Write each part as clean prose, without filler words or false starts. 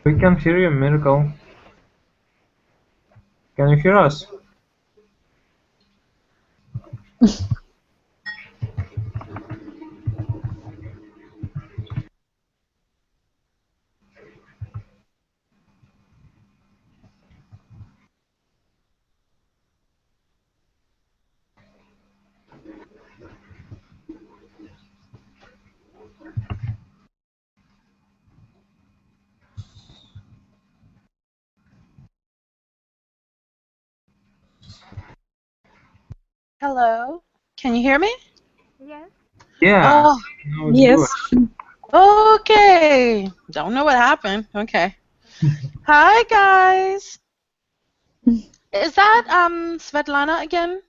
We can hear you, Miracle. Can you hear us? Hello. Can you hear me? Yes. Yeah. Oh, No, it's good. Yes. okay. Don't know what happened. Okay. Hi, guys. Is that Svetlana again?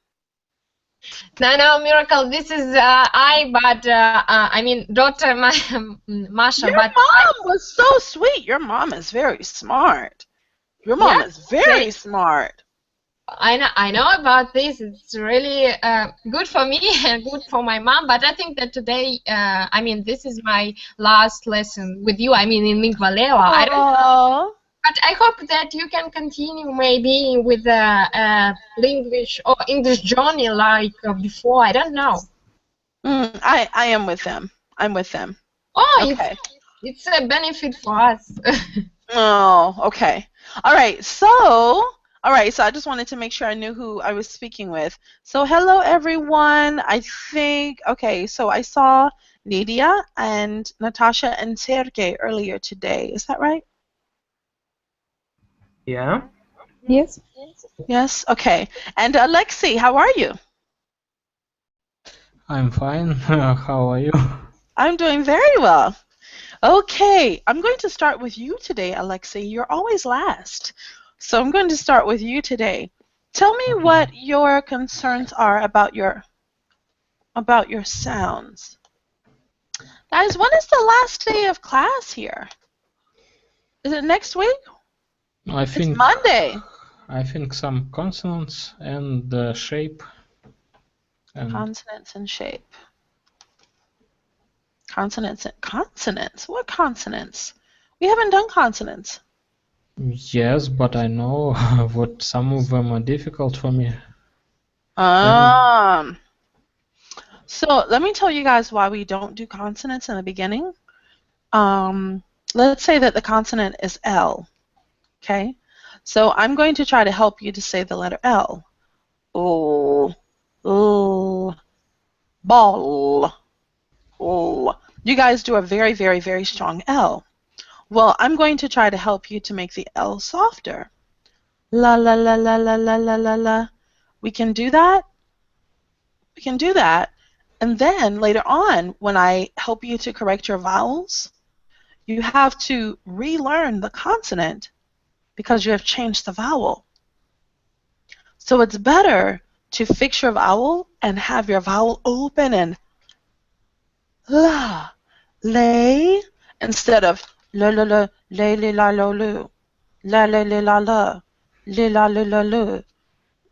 No, Miracle. This is I, but I mean, daughter Masha. Your But mom was so sweet. Your mom is very smart. Your mom yeah, is very smart. I know about this. It's really good for me and good for my mom. But I think that today, I mean, this is my last lesson with you. I mean, in Lingua Leva. I don't know, Oh. but I hope that you can continue maybe with the language or English journey like before. I don't know. I am with them. I'm with them. Oh, Okay. it's a benefit for us. Oh, okay. All right. So I just wanted to make sure I knew who I was speaking with. So, hello, everyone. I think, okay, so I saw Nidia and Natasha and Sergey earlier today. Is that right? Yeah. Yes. Yes? Okay. And Alexei, how are you? I'm fine. How are you? I'm doing very well. Okay, I'm going to start with you today, Alexei. You're always last. So I'm going to start with you today. Tell me Okay. what your concerns are about your sounds. Guys, when is the last day of class here? Is it next week? I It's think Monday. some consonants and shape and Consonants and shape. Consonants and consonants. What consonants? We haven't done consonants. yes, but I know what some of them are difficult for me. So let me tell you guys why we don't do consonants in the beginning. Let's say that the consonant is L. Okay? So I'm going to try to help you to say the letter L. L, L, ball. L. You guys do a very, very, very strong L. Well, I'm going to try to help you to make the L softer. La la la la la la la la la. We can do that. We can do that. And then later on, when I help you to correct your vowels, you have to relearn the consonant because you have changed the vowel. So it's better to fix your vowel and have your vowel open and la, lay, instead of la la la, lay la lo lu, la la la la, la la la.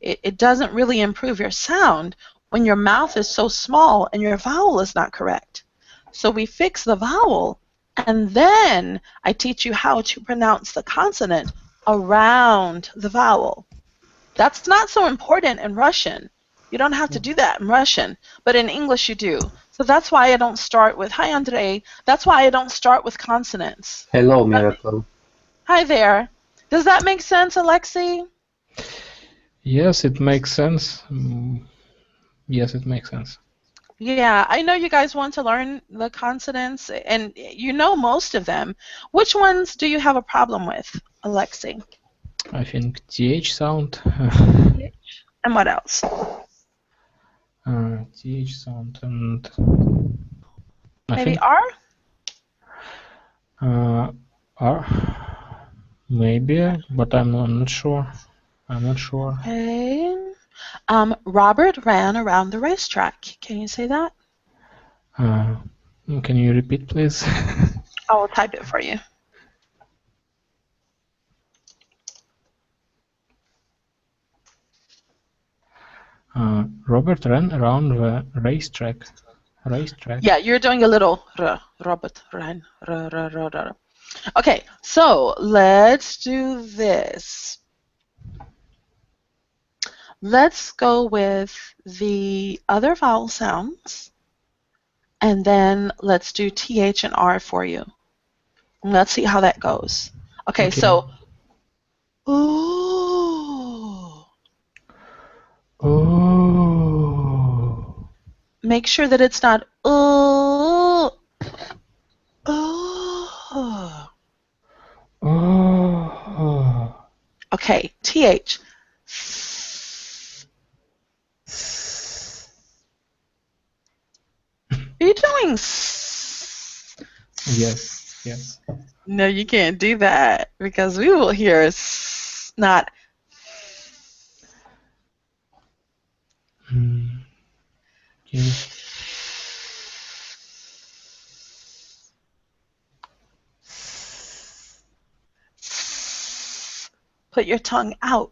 It doesn't really improve your sound when your mouth is so small and your vowel is not correct. So we fix the vowel, and then I teach you how to pronounce the consonant around the vowel. That's not so important in Russian. You don't have to do that in Russian, but in English you do. So that's why I don't start with, hi Andrei, that's why I don't start with consonants. Hello, Miracle. Hi there. Does that make sense, Alexei? Yes, it makes sense. Yes, it makes sense. Yeah, I know you guys want to learn the consonants, and you know most of them. Which ones do you have a problem with, Alexei? I think TH sound. And what else? TH sound and I Maybe think R? R. Maybe, but I'm not sure. I'm not sure. Okay. Robert ran around the racetrack. Can you say that? Can you repeat, please? I will type it for you. Robert ran around the racetrack. Yeah, you're doing a little r. Robert ran. R. Okay, so let's do this. Let's go with the other vowel sounds, and then let's do TH and R for you. And let's see how that goes. Okay, Okay. so, ooh. Oh. Make sure that it's not, ooh. Ooh. Oh. Okay, TH. Are you doing Yes. Yes. No, you can't do that because we will hear not. Okay. Put your tongue out.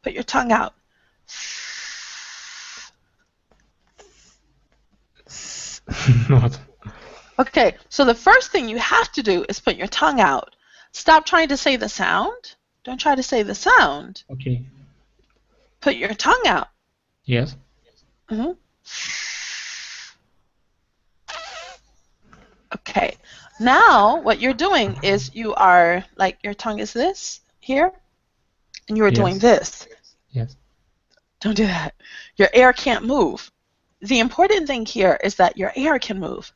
Put your tongue out. Not. Okay, so the first thing you have to do is put your tongue out. Stop trying to say the sound. Don't try to say the sound. Okay. Put your tongue out. Yes. Mhm. Okay, now what you're doing is you are, like, your tongue is this here, and you are doing Yes. this. Yes. Don't do that. Your air can't move. The important thing here is that your air can move.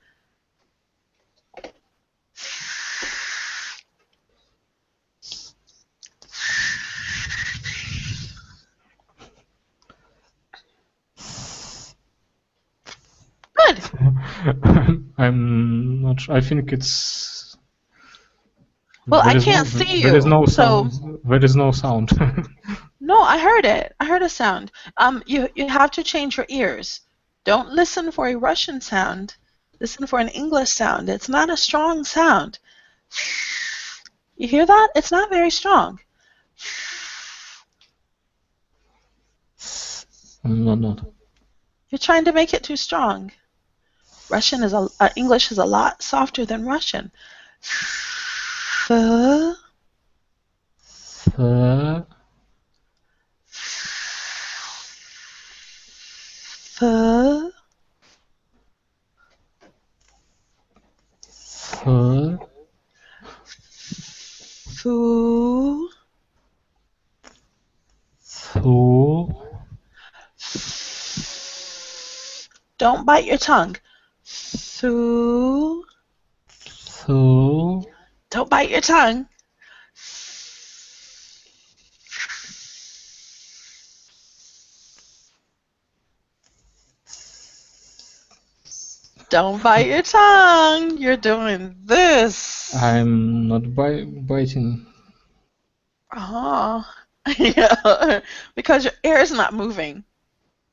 Good. I'm not sure. I think it's. Well, I There is can't see There is you, no so sound. There is no sound. no, I heard it. I heard a sound. You have to change your ears. Don't listen for a Russian sound. Listen for an English sound. It's not a strong sound. You hear that? It's not very strong. No, not. You're trying to make it too strong. English is a lot softer than Russian. F, Th, f, th, foo, thu, don't bite your tongue. Foo, thu. don't bite your tongue. Don't bite your tongue. You're doing this. I'm not biting. Oh, yeah, because your air is not moving.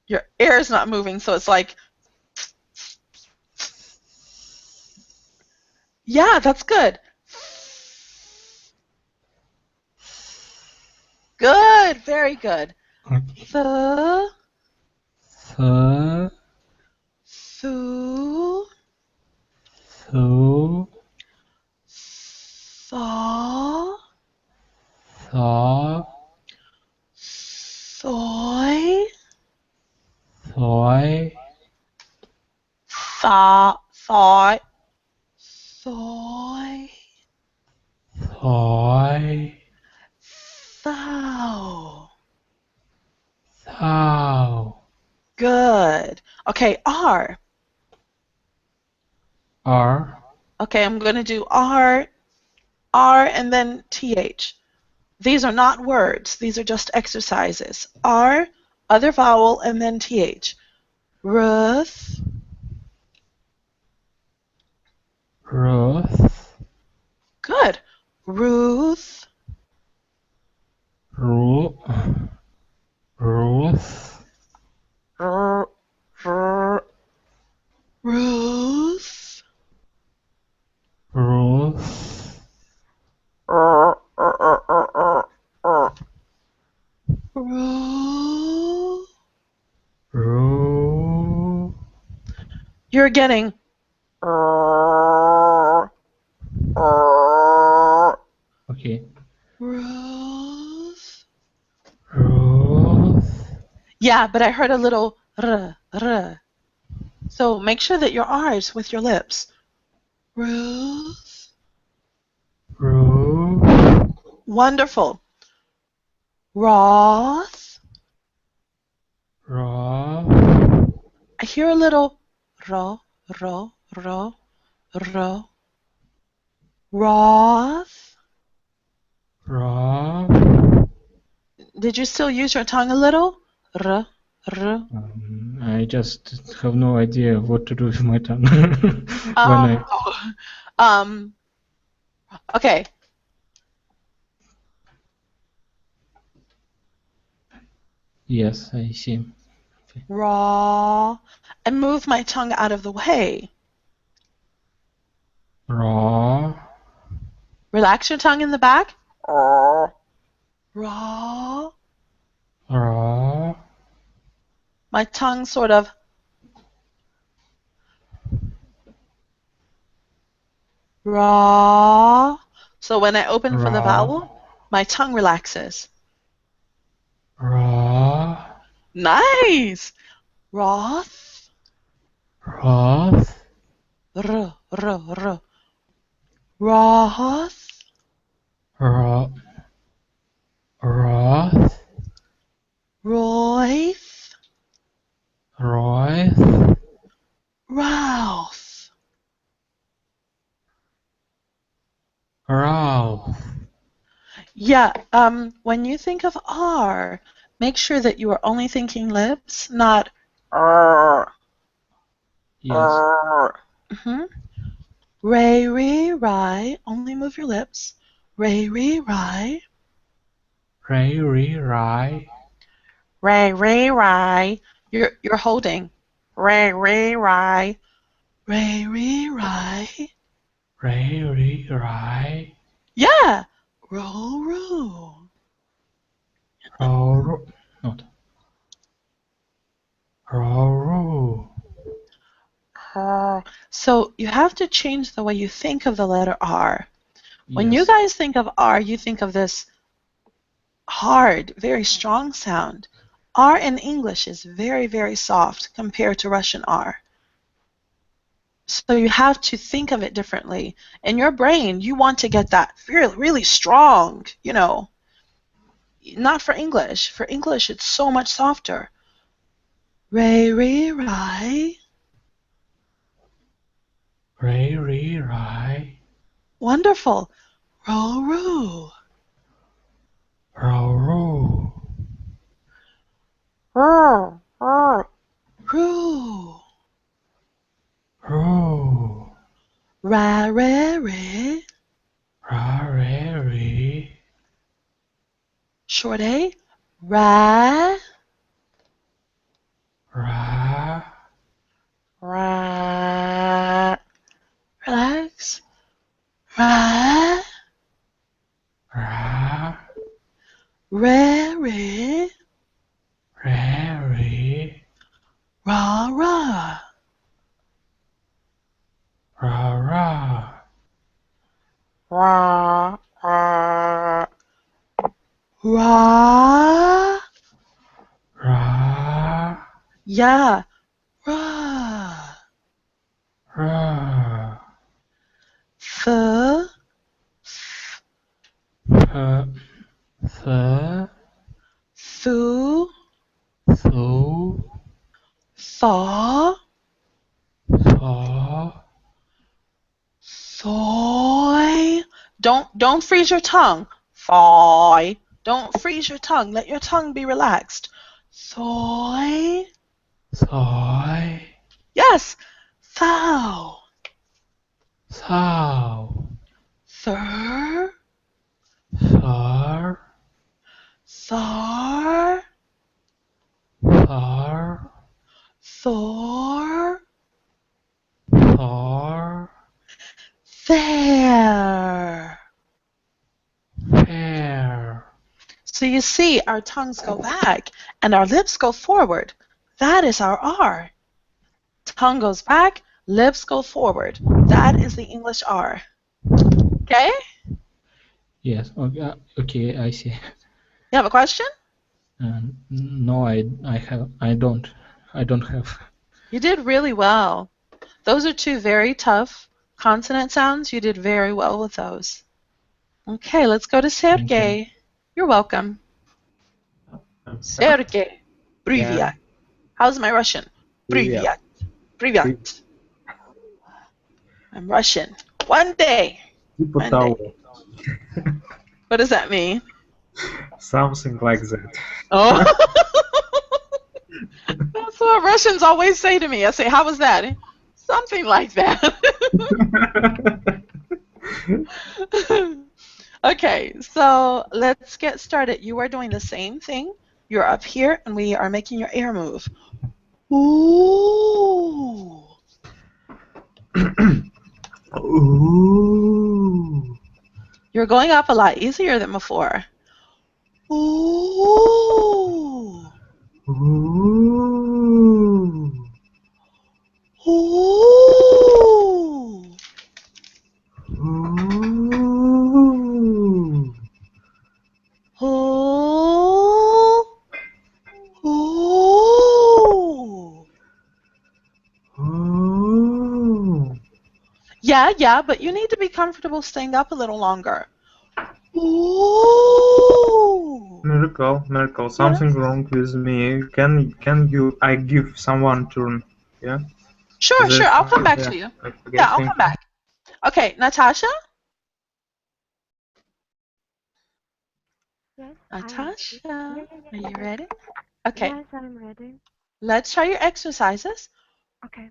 Your air is not moving, so it's like, yeah, that's good. Good, very good. The, Th, thu, thu, thaw, thaw, thoy, thoi, thaw, thoy, thoy, thoi, thou. thou. Good. Okay, R. R, Okay, I'm going to do R, and then TH. These are not words. These are just exercises. R, other vowel, and then TH. Ruth, Ruth, good. Ruth, Ruth, Ruth, Ruth, Ruth, Ruth. Ru, You're getting Okay. Ruth. Ruth. Yeah, but I heard a little r. So make sure that your R is with your lips. Ruth. Ruth. Wonderful. Roth. Roth. I hear a little ro. Roth. Roth. Did you still use your tongue a little? R. I just have no idea what to do with my tongue when I. Okay. Yes, I see. Raw. I move my tongue out of the way. Raw. Relax your tongue in the back. Raw. Raw. My tongue sort of. Raw. So when I open for the vowel, my tongue relaxes. Raw. Nice. Roth. Roth. R. Roth. Roth. Roth. Royth. Royth. Routh. Ralph. Yeah, when you think of R, make sure that you are only thinking lips, not R. Yes. Mm-hmm. Ray, re, ri. Only move your lips. Ray, re, ri. Ray, re, ri. Ray, re, ri. You're holding. Ray, re, ri. Ray, re, ri. Ray, re, ri. Yeah. Ro, ro. Ro, not. Ro. So you have to change the way you think of the letter R. When you Yes. guys think of R, you think of this hard, very strong sound. R in English is very, very soft compared to Russian R. So you have to think of it differently. In your brain, you want to get that really, really strong, you know. Not for English. For English, it's so much softer. Ray, re, ri. Ray, re, ri. Wonderful. Ro, ro. Ro, ro. Roo, roo. Roo. Ro. Ra, re, re. Ra, re, re. Short A. Ra. Ra. Ra. Relax. Ra. Ra. Re, re. Re, re. Ra, ra. Ra, ra. Ra, ra. Ra. Ra. Yeah. Ra. Ra. Th. Th. Thu. Thu. Thaw. Thaw. Thoy. Don't freeze your tongue. Thoy. Don't freeze your tongue. Let your tongue be relaxed. Thoy. Thoy. Yes. Thou. Thou. Thur. Thar. Thar. Thar. Thor. Thar. There. Fair. So you see, our tongues go back and our lips go forward. That is our R. Tongue goes back, lips go forward. That is the English R. Okay? Yes. Okay. Okay. I see. You have a question? No, I don't have. You did really well. Those are two very tough consonant sounds. You did very well with those. Okay, let's go to Thank you. Sergey. You're welcome. Sergey. Yeah. Привет. How's my Russian? Привет. Привет. Привет. I'm Russian. One day. Типа One того. day. What does that mean? Something like that. Oh. That's what Russians always say to me. I say, how was that? Something like that. Okay, so let's get started. You are doing the same thing. You're up here, and we are making your air move. Ooh. Ooh. You're going up a lot easier than before. Ooh. Ooh. Ooh. Ooh. Ooh. Ooh. Ooh. Yeah, but you need to be comfortable staying up a little longer. Ooh. Miracle. Something wrong with me. Can you? I give someone turn. Yeah. Sure. I'll come back Yeah. to you. Okay, Yeah, I'll thank come you. back. Okay, Natasha? Yes, Natasha, Yeah. are you ready? Okay, Yes, I'm ready. let's try your exercises. Okay.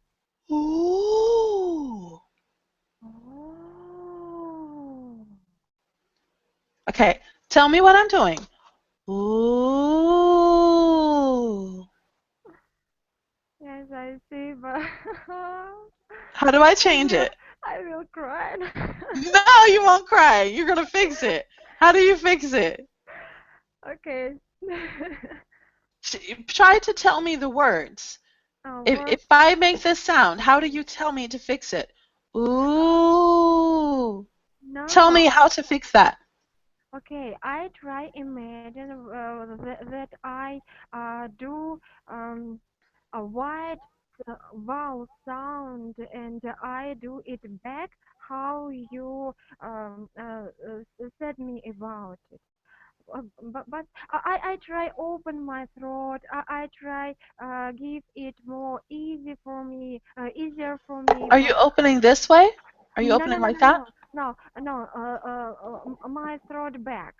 Ooh. Oh. Okay, tell me what I'm doing. Ooh. Yes, I see, but How do I change it? I will cry. No, you won't cry. You're going to fix it. How do you fix it? Okay. Try to tell me the words. If I make this sound, how do you tell me to fix it? Ooh. No. Tell me how to fix that. Okay, I try imagine that I do a white vowel sound and I do it back how you said me about it. But I try open my throat. I try give it more easier for me. Are you opening this way? Are you No, opening like that? no. My throat back.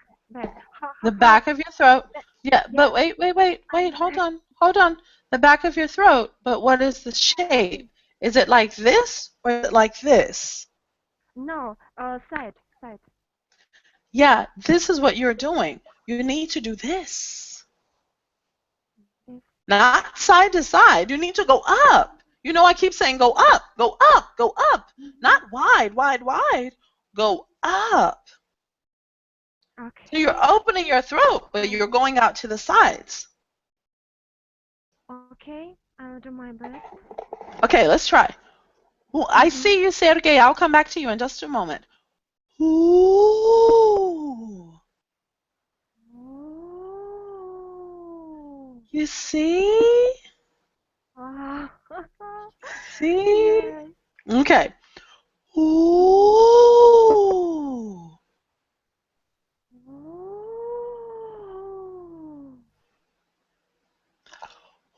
The back of your throat. Yeah, Yeah. but wait. Hold on. The back of your throat, but what is the shape? Is it like this or is it like this? No, side. Yeah, this is what you're doing. You need to do this. Yes. Not side to side. You need to go up. You know, I keep saying go up, go up, go up. Not wide. Go up. Okay. So you're opening your throat, but you're going out to the sides. Okay, I'll do my best. Okay, let's try. Well, I see you, Sergey. I'll come back to you in just a moment. Ooh. Oh. You see? Ah. See? Yes. Okay. Ooh. Oh.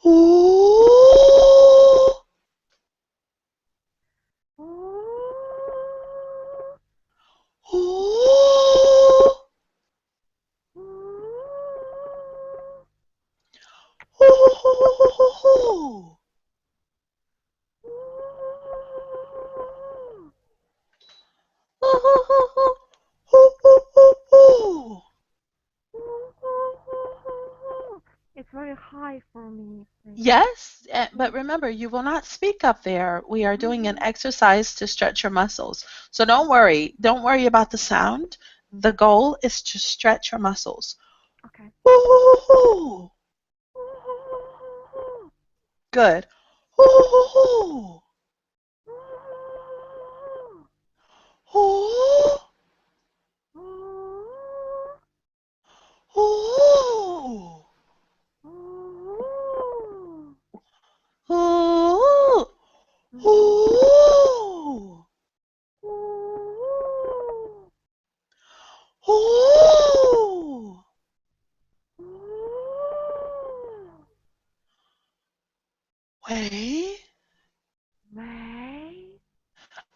Ooh. Oh. Ooh. Oh. Ooh. Ooh. It's very high for me. Yes, but remember, you will not speak up there. We are doing an exercise to stretch your muscles. So don't worry. Don't worry about the sound. The goal is to stretch your muscles. Okay. Ooh. Good. Ooh. Ooh.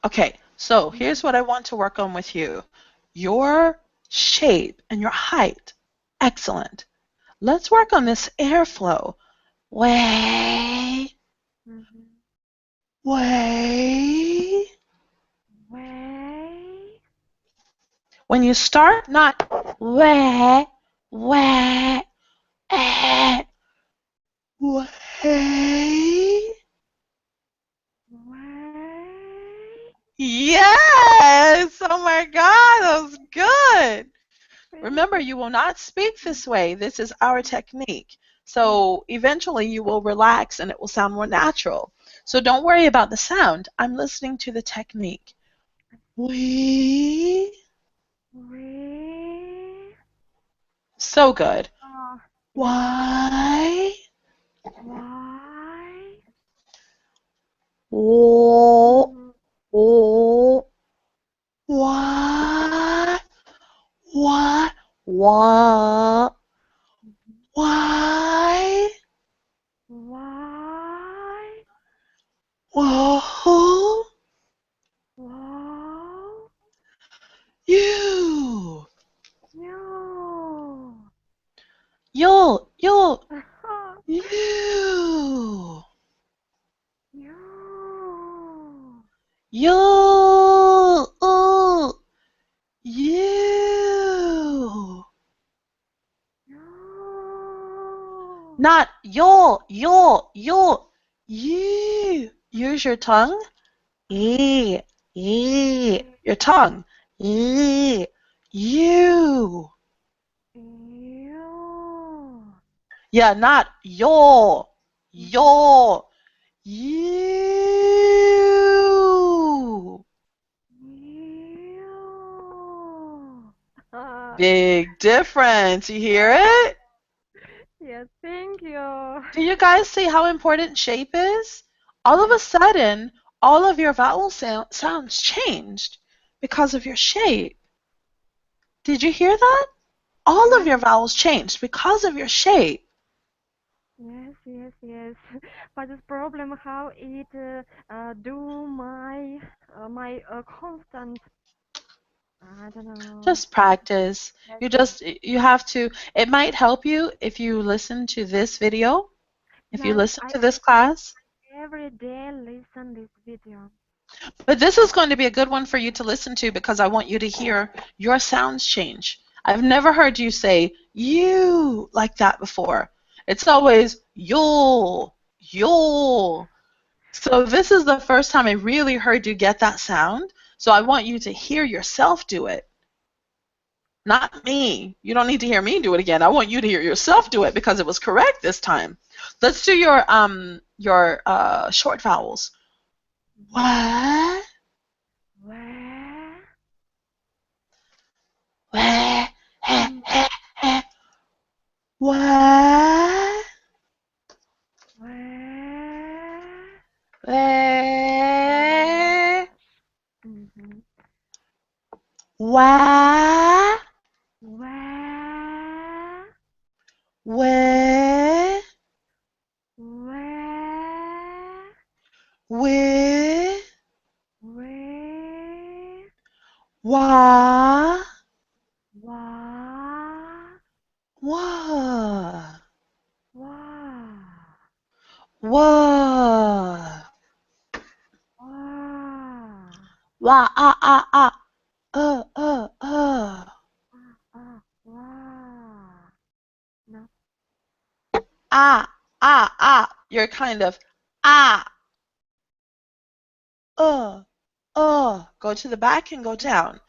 Okay, so here's what I want to work on with you. Your shape and your height. Excellent. Let's work on this airflow. Way, Mm-hmm. way. Way. When you start, not way, way, eh, way. Way. Yes! Oh my God, that was good. Thank Remember, you. you will not speak this way. This is our technique. So eventually you will relax and it will sound more natural. So don't worry about the sound. I'm listening to the technique. We. Way. So good. Yeah. Why? Why? Oh, Mm, oh, why? Why? Why? Why? Why? Whoa, Whoa. you. No. Yo, yo, Uh-huh. you. No. Yo, you. No. Not yo, yo, yo. You. Use your tongue. E, e. Your tongue. E, you. Ew. Yeah, not yo, yo. You. Ew. Big difference. You hear it? Yes, thank you. Do you guys see how important shape is? All of a sudden, all of your vowel sounds changed because of your shape. Did you hear that? All of Yes, your vowels changed because of your shape. yes. But the problem how it do my constant. I don't know. Just practice. Yes, You have to, it might help you if you listen to this video, if you yes. listen I to this class. every day listen this video. But this is going to be a good one for you to listen to because I want you to hear your sounds change. I've never heard you say you like that before. It's always you'll. So this is the first time I really heard you get that sound. So I want you to hear yourself do it. Not me. You don't need to hear me do it again. I want you to hear yourself do it because it was correct this time. Let's do your short vowels. What? Where? What? Mm, What? where? What? Mm-hmm. What? Where? Where? Where? Where? Where? Why? Wah? What? Wah? What? Wah? Wah ah ah ah. Uh. Wah? No. Ah. You're kind of ah. Uh. Go to the back and go down.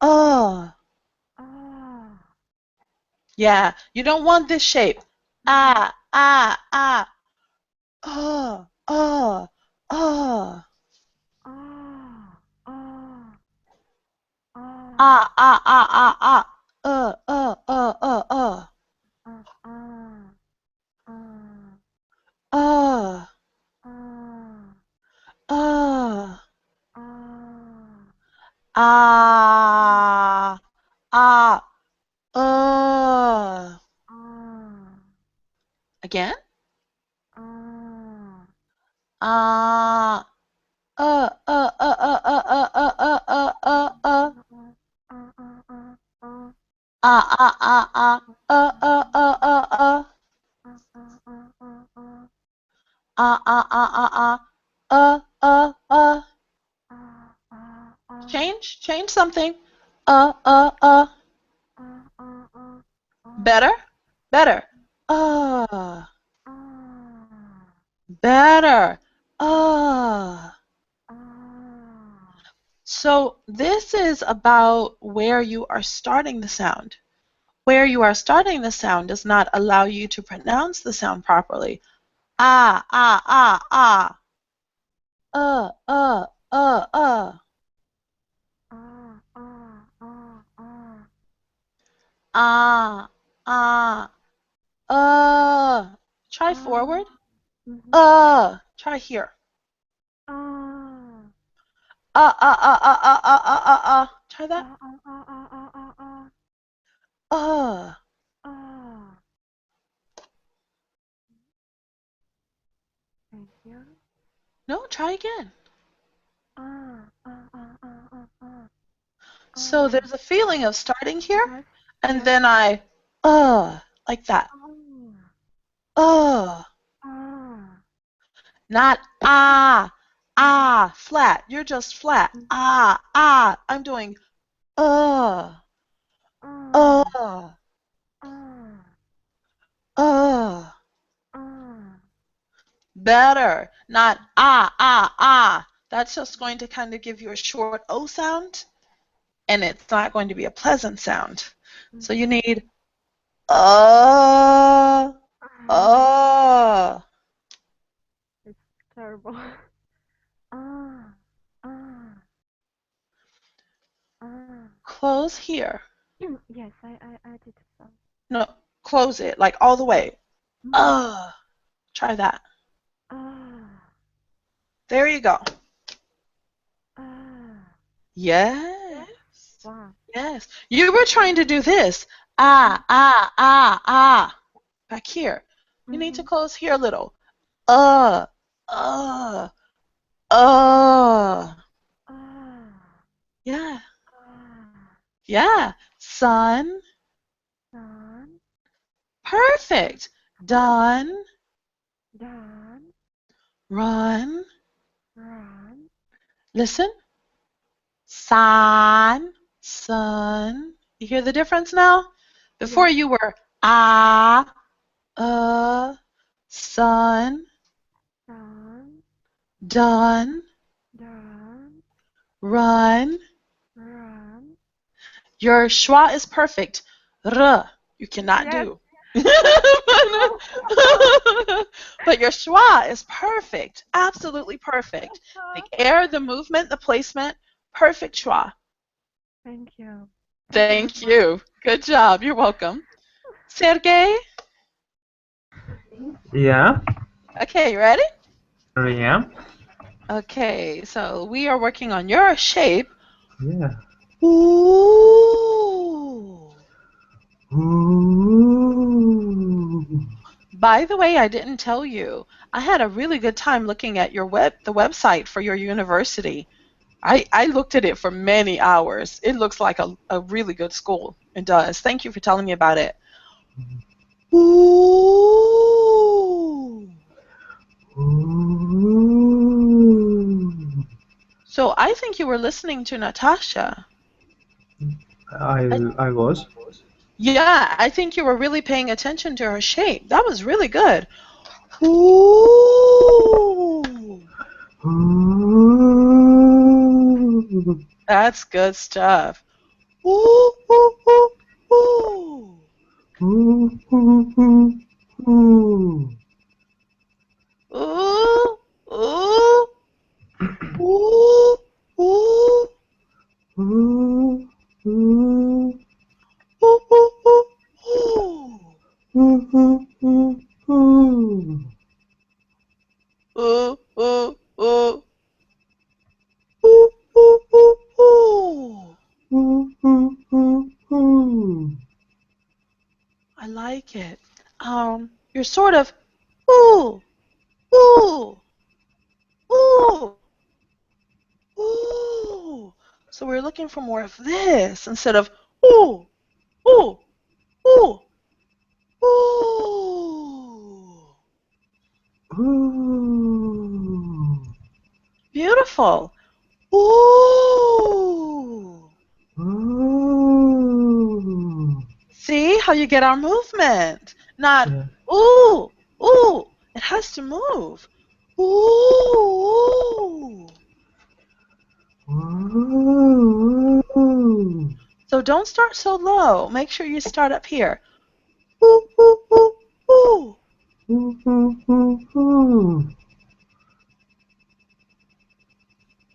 Uh. Oh. Yeah. You don't want this shape. Ah. Uh. Uh. Oh. Oh. Oh. Ah. Oh. Oh. Oh. Uh. Oh. Uh. Oh. Ah. Ah. Uh. Oh. Again? Oh. Ah. Change something. uh, Better. Better. Better. So this is about where you are starting the sound. Where you are starting the sound does not allow you to pronounce the sound properly. Ah, ah, ah, ah. Uh, uh, uh, uh. Ah, ah, Try forward. Try here. Try that. Thank you. No, try again. So there's a feeling of starting here, Yes. and Yes. then I, like that. Not flat. You're just flat. I'm doing, uh. Better. Not That's just going to kind of give you a short O sound, and it's not going to be a pleasant sound. So you need It's terrible. Close here. Yes, I did so. No, close it, like all the way. Try that. There you go. Yes. Wow. Yes. You were trying to do this. Back here. You need to close here a little. Uh. Yeah. Yeah. Sun. Sun. Perfect. Done. Done. Run. Run. Listen. Sun. Sun. You hear the difference now? Before you were sun. Sun. Done. Done. Run. Run. Your schwa is perfect. R. You cannot Yes. do. But your schwa is perfect. Absolutely perfect. The air, the movement, the placement, perfect schwa. Thank you. Thank you. Good job. You're welcome. Sergey? Yeah. Okay, you ready? Yeah. Okay, so we are working on your shape. Yeah. Ooh. Ooh. By the way, I didn't tell you. I had a really good time looking at the website for your university. I looked at it for many hours. It looks like a really good school. It does. Thank you for telling me about it. Ooh. Ooh. So I think you were listening to Natasha. I was. Yeah, I think you were really paying attention to her shape. That was really good. Ooh. Ooh. That's good stuff. Ooh, ooh, ooh, ooh. Ooh. Ooh. Ooh. Ooh. Ooh, ooh, ooh, ooh, Ooh. Ooh. ooh, ooh, ooh, Ooh. Ooh. Ooh. ooh, ooh, ooh, ooh, ooh, ooh, ooh. Ooh. Ooh. Ooh. Ooh. I like it. You're sort of ooh, ooh, ooh, ooh. So we're looking for more of this instead of ooh, ooh, ooh, ooh. Ooh. Beautiful. Ooh. See how you get our movement? Not, Yeah. ooh, ooh. It has to move. Ooh. Ooh. So don't start so low. Make sure you start up here. Ooh, ooh, ooh, ooh. Ooh, ooh, ooh, ooh.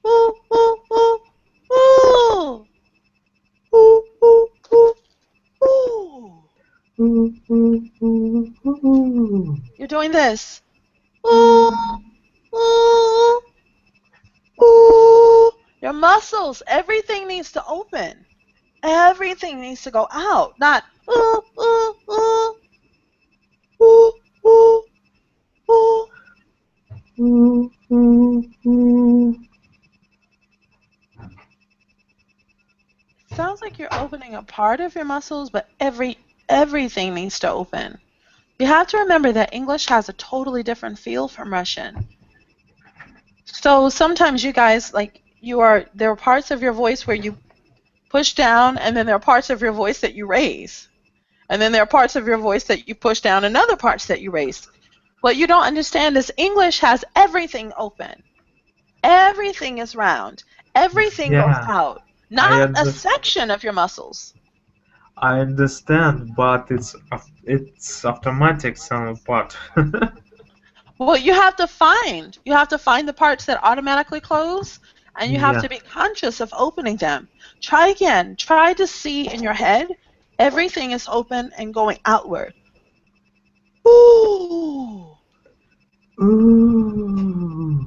Ooh, ooh, ooh, ooh. Ooh, ooh, ooh, ooh. Ooh, ooh, ooh, ooh. You're doing this. Ooh, ooh, ooh. Your muscles, everything needs to open. Everything needs to go out, not ooh, ooh, ooh, ooh, ooh, ooh. Ooh, ooh, ooh. Sounds like you're opening a part of your muscles, but everything needs to open. You have to remember that English has a totally different feel from Russian. So sometimes you guys, like, there are parts of your voice where you push down, and then there are parts of your voice that you raise. And then there are parts of your voice that you push down and other parts that you raise. What you don't understand is English has everything open. Everything is round. Everything goes Yeah, out. I Not a understand. section of your muscles. I understand, but it's automatic some part. Well, you have to find the parts that automatically close, and you have Yeah. to be conscious of opening them. Try again. Try to see in your head everything is open and going outward. Ooh. Ooh.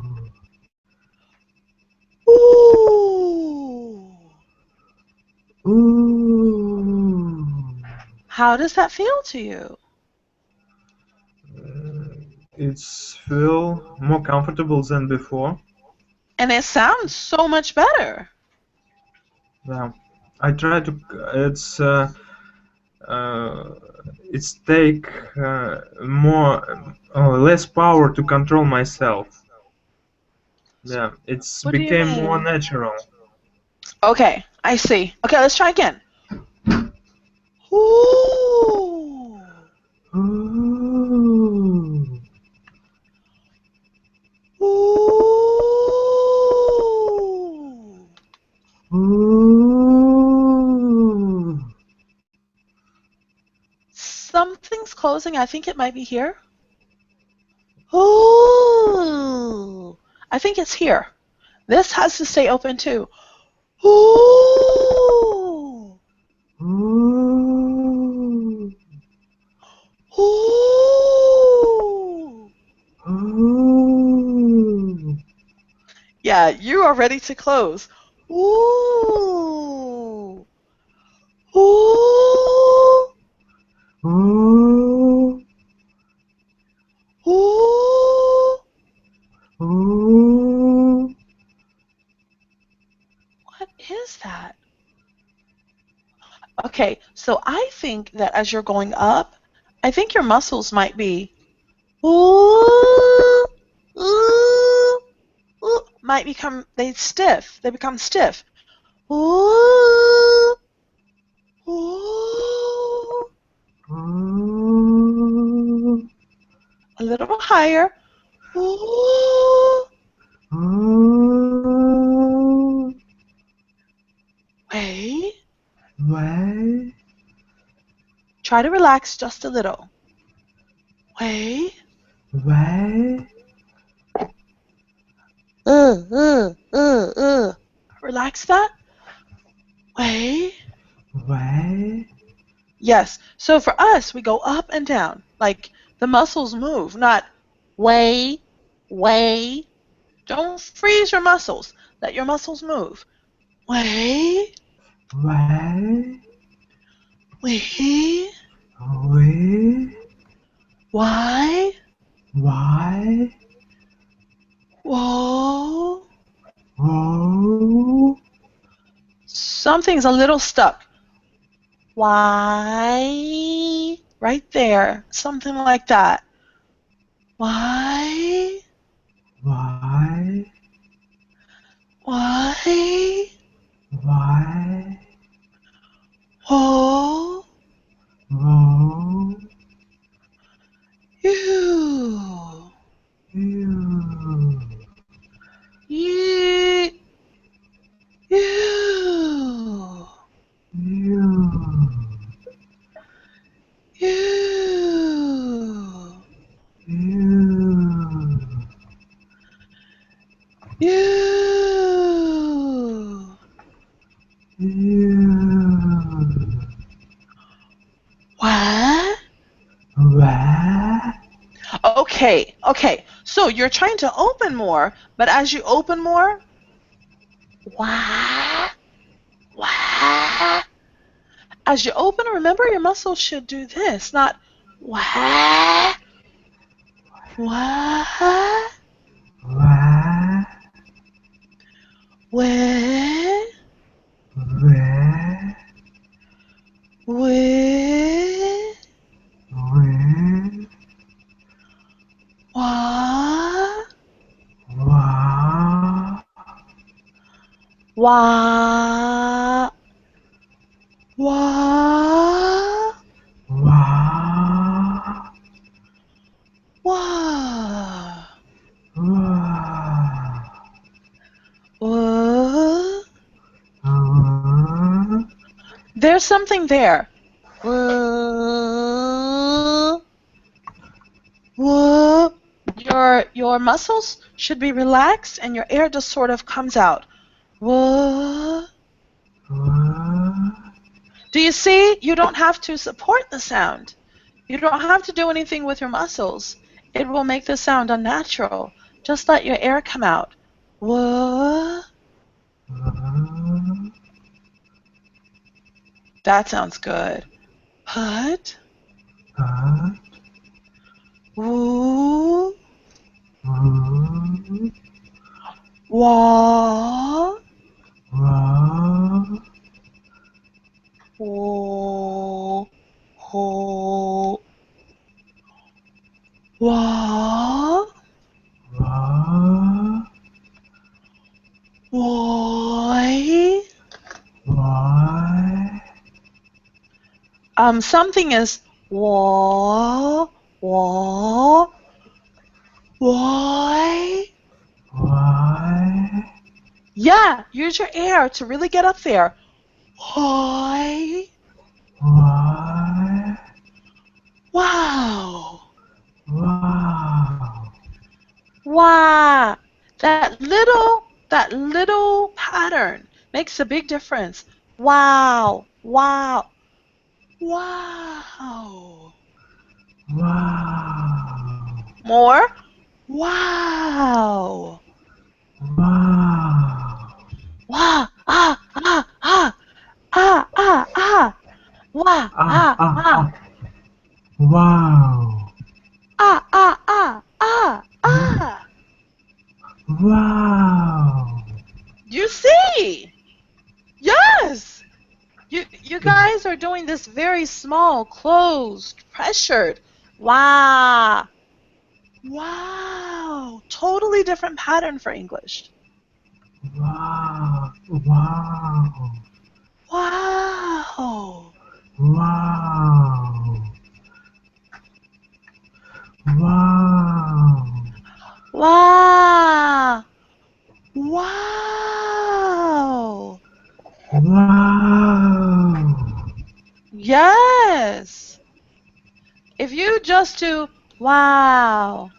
Ooh. Ooh. How does that feel to you? It's feel more comfortable than before. And it sounds so much better. Yeah. I try to. It's uh, it's take more less power to control myself. Yeah. It's What do you became more mean? natural. Okay, I see. Okay, let's try again. Ooh. Ooh. Ooh. Ooh. Something's closing. I think it might be here. Ooh. I think it's here. This has to stay open too. Ooh. Ooh. Ooh. Ooh. Yeah, you are ready to close. Ooh. Ooh. Ooh. Ooh. Ooh. What is that? Okay, so I think that as you're going up, I think your muscles might be ooh, ooh, ooh, might become they stiff. They become stiff. Ooh, ooh, Ooh. a little higher. Ooh, Ooh. wait. Way. Try to relax just a little. Wait. Way. Relax that. Wait. Way. Yes. So for us, we go up and down. Like the muscles move, not way, way. Don't freeze your muscles. Let your muscles move. Way, Way. we, We. why, Why. whoa. Oh. Something's a little stuck. Why? Right there. Something like that. Why? Why. Why? Why. Whoa. Okay, so you're trying to open more, but as you open more, wah, wah. As you open, remember your muscles should do this, not wah, wah, Wah, wah, wah, wah, wah, wah, wah, wah, wah, wah, wah, wah, wah. wah. There's something there. Wah, wah. Your muscles should be relaxed and your air just sort of comes out. Wah. Do you see? You don't have to support the sound. You don't have to do anything with your muscles. It will make the sound unnatural. Just let your air come out. Wah. That sounds good. Put. Woo. Wah. Ho. Ho. Wah. Why. Something is wah, wah, why. Yeah, use your air to really get up there. Why. Wow. Wow. That little pattern makes a big difference. Wow. Wow. Wow. More. Wow. Wow. Ah, ah, ah. Ah, ah, ah. Wow. Ah, ah. Wow. Ah, ah, ah. Ah, ah. Wow. You see? Yes. You guys are doing this very small, closed, pressured. Wow. Wow. Totally different pattern for English. Wow. Wow. Wow. Wow. Wow. Wow. Wow. Wow. Yes. If you just do wow,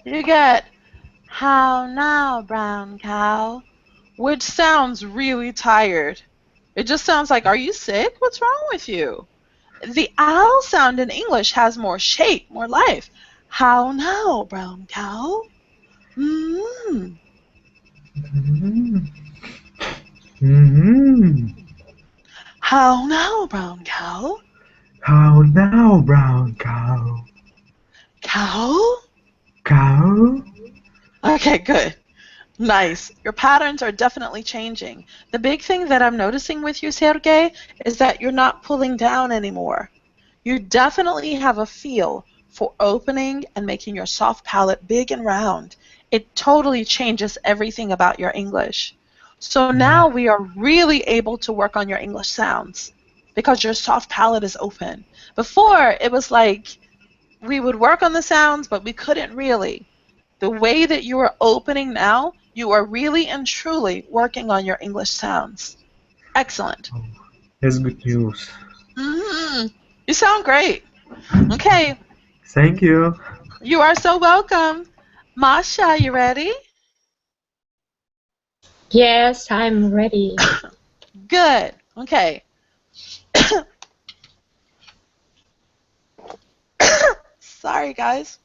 you get how now, brown cow, which sounds really tired. It just sounds like, are you sick? What's wrong with you? The owl sound in English has more shape, more life. How now, brown cow? Mm. How now, brown cow? How now, brown cow? Cow? Cow? Okay, good. Nice. Your patterns are definitely changing. The big thing that I'm noticing with you, Sergey, is that you're not pulling down anymore. You definitely have a feel for opening and making your soft palate big and round. It totally changes everything about your English. So now we are really able to work on your English sounds because your soft palate is open. Before, it was like we would work on the sounds, but we couldn't really. The way that you are opening now, you are really and truly working on your English sounds. Excellent. That's good news. You sound great. Okay. Thank you. You are so welcome. Masha, you ready? Yes, I'm ready. Good. Okay. Sorry, guys.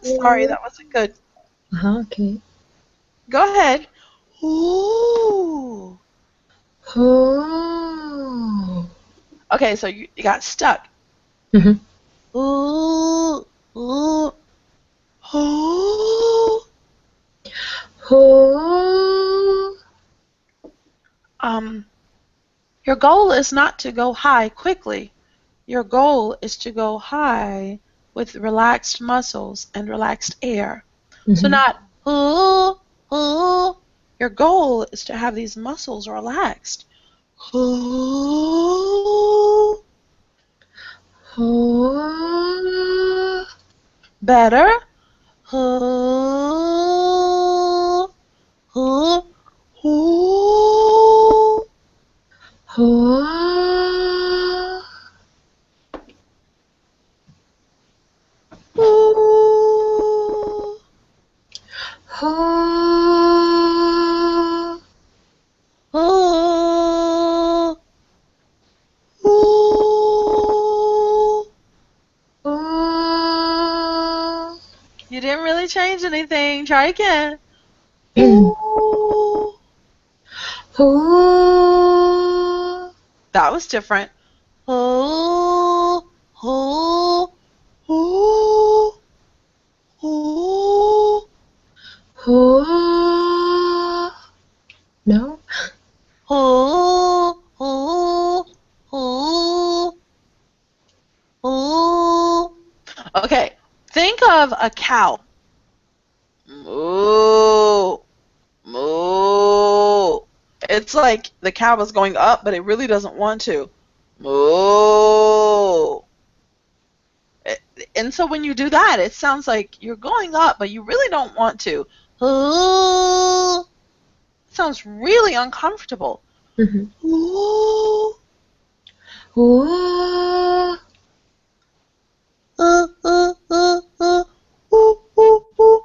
Sorry, that wasn't good. Okay. Go ahead. Ooh. Oh. Okay, so you got stuck. Mhm. Ooh. Ooh. Ooh. Oh. Your goal is not to go high quickly. Your goal is to go high with relaxed muscles and relaxed air. So Mhm. not ooh, ooh. Your goal is to have these muscles relaxed. Ooh. Oh. Better. Ooh. Ooh. Ooh. Oh. Ooh. Oh. Ooh. Ooh. Oh. You didn't really change anything. Try again. Ooh. Oh. That was different. Ooh. Ooh. Ooh. Ooh. Oh. No. Ooh. Ooh. Ooh. Ooh. Okay. Think of a cow. Moo. Moo. It's like the cow is going up, but it really doesn't want to. Moo. And so when you do that, it sounds like you're going up, but you really don't want to. Ooh. It sounds really uncomfortable. Mhm. Ooh. Oh. Ooh.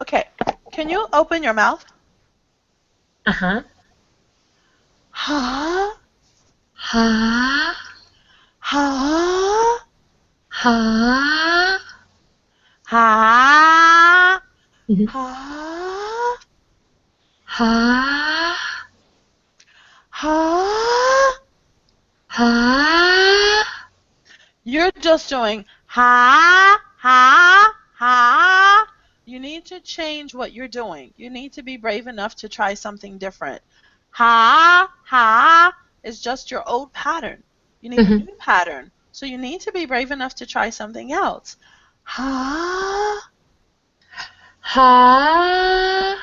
Okay. Can you open your mouth? Uh-huh. Ha. Ha. Ha. Ha. Ha. Mhm. Ha. Ha. Ha. Ha. You're just doing ha, ha, ha. You need to change what you're doing. You need to be brave enough to try something different. Ha, ha is just your old pattern. You need a Mhm. new pattern. So you need to be brave enough to try something else. Ha. Ha.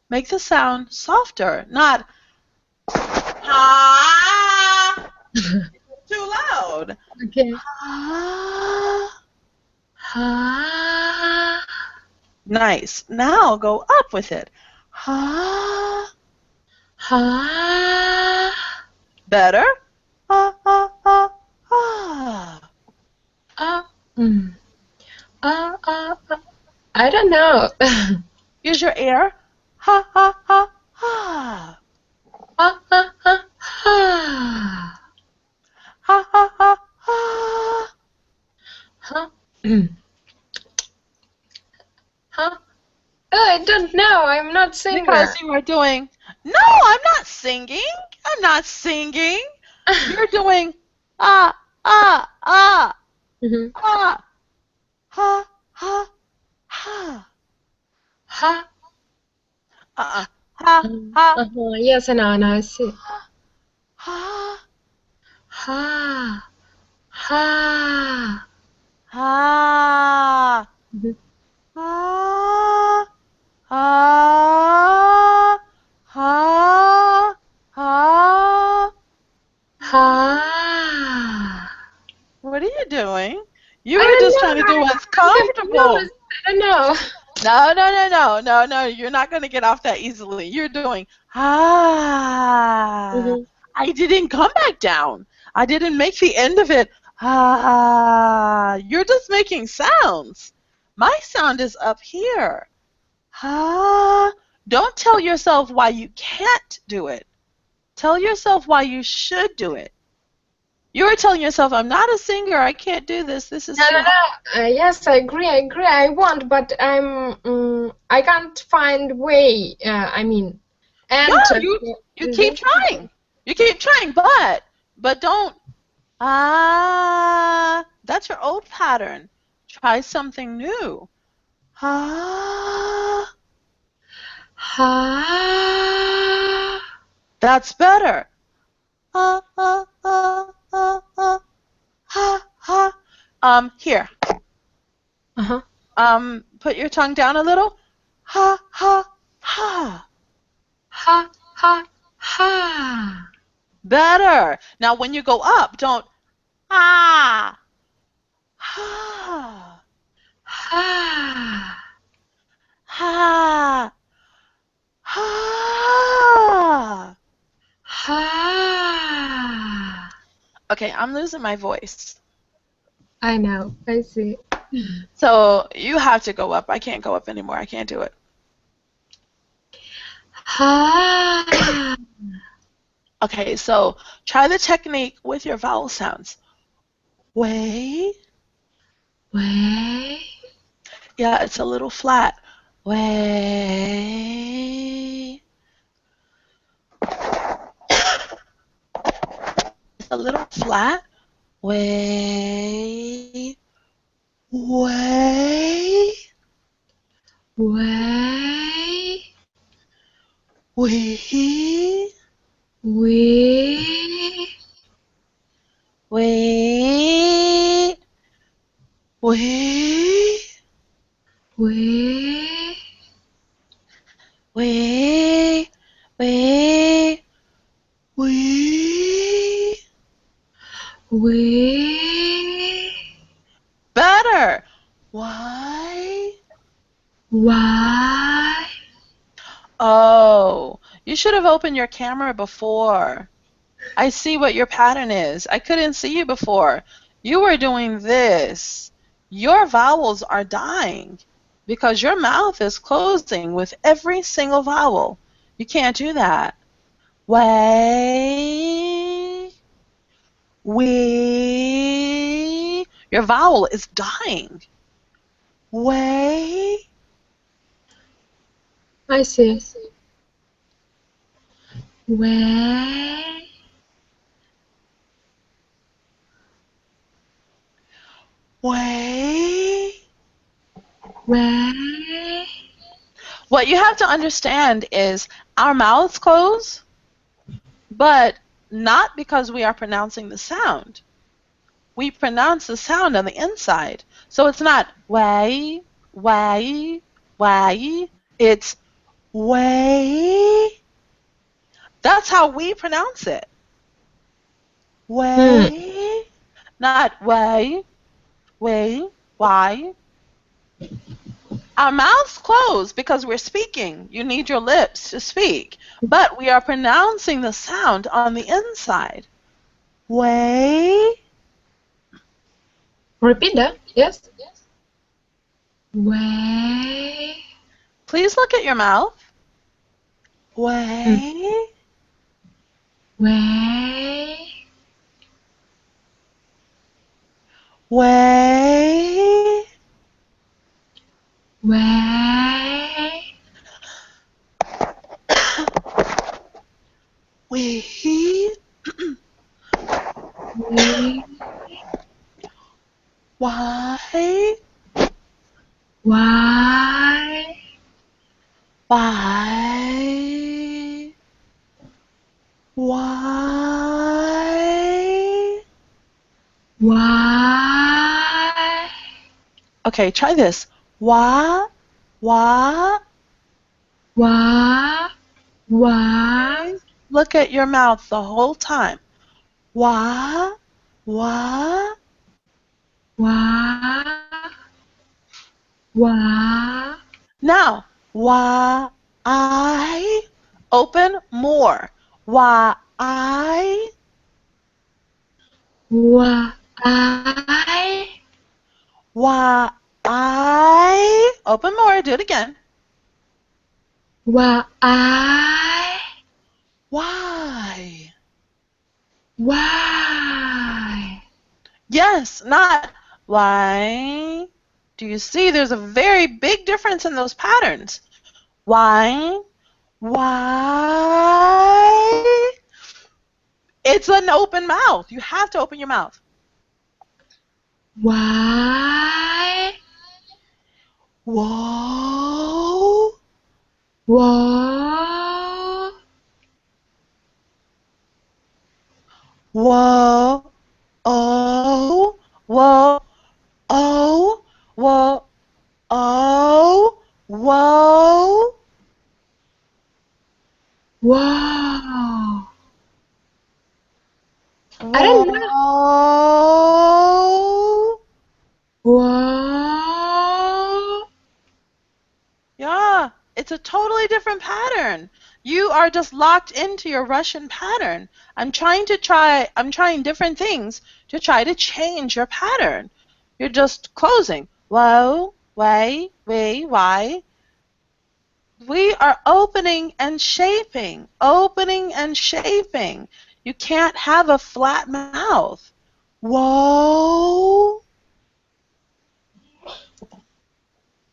Make the sound softer, not ha. Too loud. Okay. Ha. Ha. Nice. Now go up with it. Ha. Ha. Better. Ah, ah, ah, ah. Mm. I don't know. Use your air. Ha, ha, ha, ha. Ha. Ha. Ha. Ha, ha, ha, ha. Ha. Mm. Ha. Oh, I don't know. I'm not singer. Because you are doing, no, I'm not singing. I'm not singing. You're doing, ah, ah, ah, Mhm. ah. Ha, ha, ha. Ha. Ha, ha, Yes, and I see. ha, Ha. Ha. ha. Mhm. Ha, ha, ha, ha. Ha. What are you doing? You I were don't just know. trying to do what's I'm comfortable. confused. I don't know. No, no, no, no, no, no. You're not going to get off that easily. You're doing, ah. Mhm. I didn't come back down. I didn't make the end of it. Ah. You're just making sounds. My sound is up here. Ah. Don't tell yourself why you can't do it. Tell yourself why you should do it. You were telling yourself, I'm not a singer, I can't do this, this is too hard. Yes, I agree, I want, but I can't find way, I mean, and... Yeah, you keep trying. You keep trying, but don't, that's your old pattern. Try something new. That's better. Here. Put your tongue down a little. Ha, ha, ha. Ha, ha, ha. Better. Now when you go up, don't ha. Ha. Ha. Ha. Ha. Ha. Okay, I'm losing my voice. I know, I see. So you have to go up. I can't go up anymore. I can't do it. Ha. Okay, so try the technique with your vowel sounds. Way. Way. Yeah, it's a little flat. Way. It's a little flat. Way. Way. Way. We. We. We. We. We. We. We. We. Better. Why? Why? Oh, you should have opened your camera before. I see what your pattern is. I couldn't see you before. You were doing this. Your vowels are dying because your mouth is closing with every single vowel. You can't do that. Way. We. Your vowel is dying. Way. I see. Way. Way. Way. What you have to understand is our mouths close, but not because we are pronouncing the sound. We pronounce the sound on the inside. So it's not way, way, way. It's way. That's how we pronounce it. Way. Not way, way, why. Our mouths close because we're speaking. You need your lips to speak. But we are pronouncing the sound on the inside. Way. Repeat that. Yes. Way. Please look at your mouth. Way. Way. Way. Way. We. We. Why. Why. Why. Why. Why. Okay, try this. Why. Why. Why. Why. Look at your mouth the whole time. Why. Why. Why. Why. Now, why I. Open more. Why I. Why I. Why I. Open more. Do it again. Why I. Why? Why? Yes, not why. Do you see there's a very big difference in those patterns? Why? Why? It's an open mouth. You have to open your mouth. Why? Whoa. Whoa. Whoa. Oh. Whoa. Oh. Whoa. Oh. Whoa. Wow. I don't know. Whoa. Wow. Yeah, it's a totally different pattern. You are just locked into your Russian pattern. I'm trying different things to try to change your pattern. You're just closing. Whoa, way, why. We are opening and shaping, opening and shaping. You can't have a flat mouth. Whoa.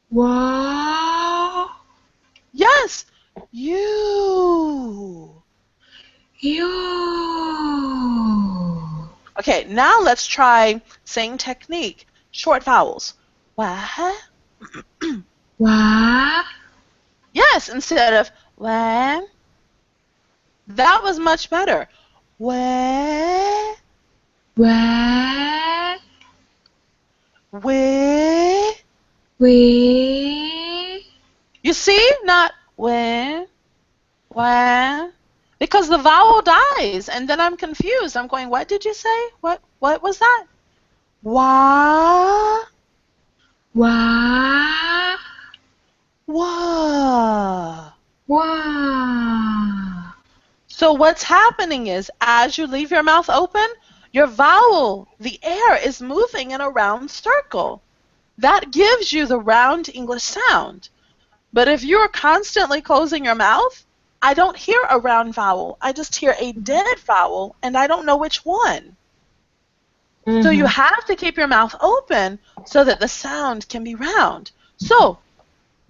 Wow. Yes, you. You. Okay, now let's try same technique. Short vowels. Wah. Wah. Yes, instead of wah. That was much better. Wah. Wah. Wah. We. You see? Not wah. Wah. Because the vowel dies, and then I'm confused. I'm going, what did you say? What was that? Wah. Wah. Wah. Wah. So what's happening is, as you leave your mouth open, your vowel, the air, is moving in a round circle. That gives you the round English sound. But if you're constantly closing your mouth, I don't hear a round vowel. I just hear a dead vowel, and I don't know which one. So you have to keep your mouth open so that the sound can be round. So,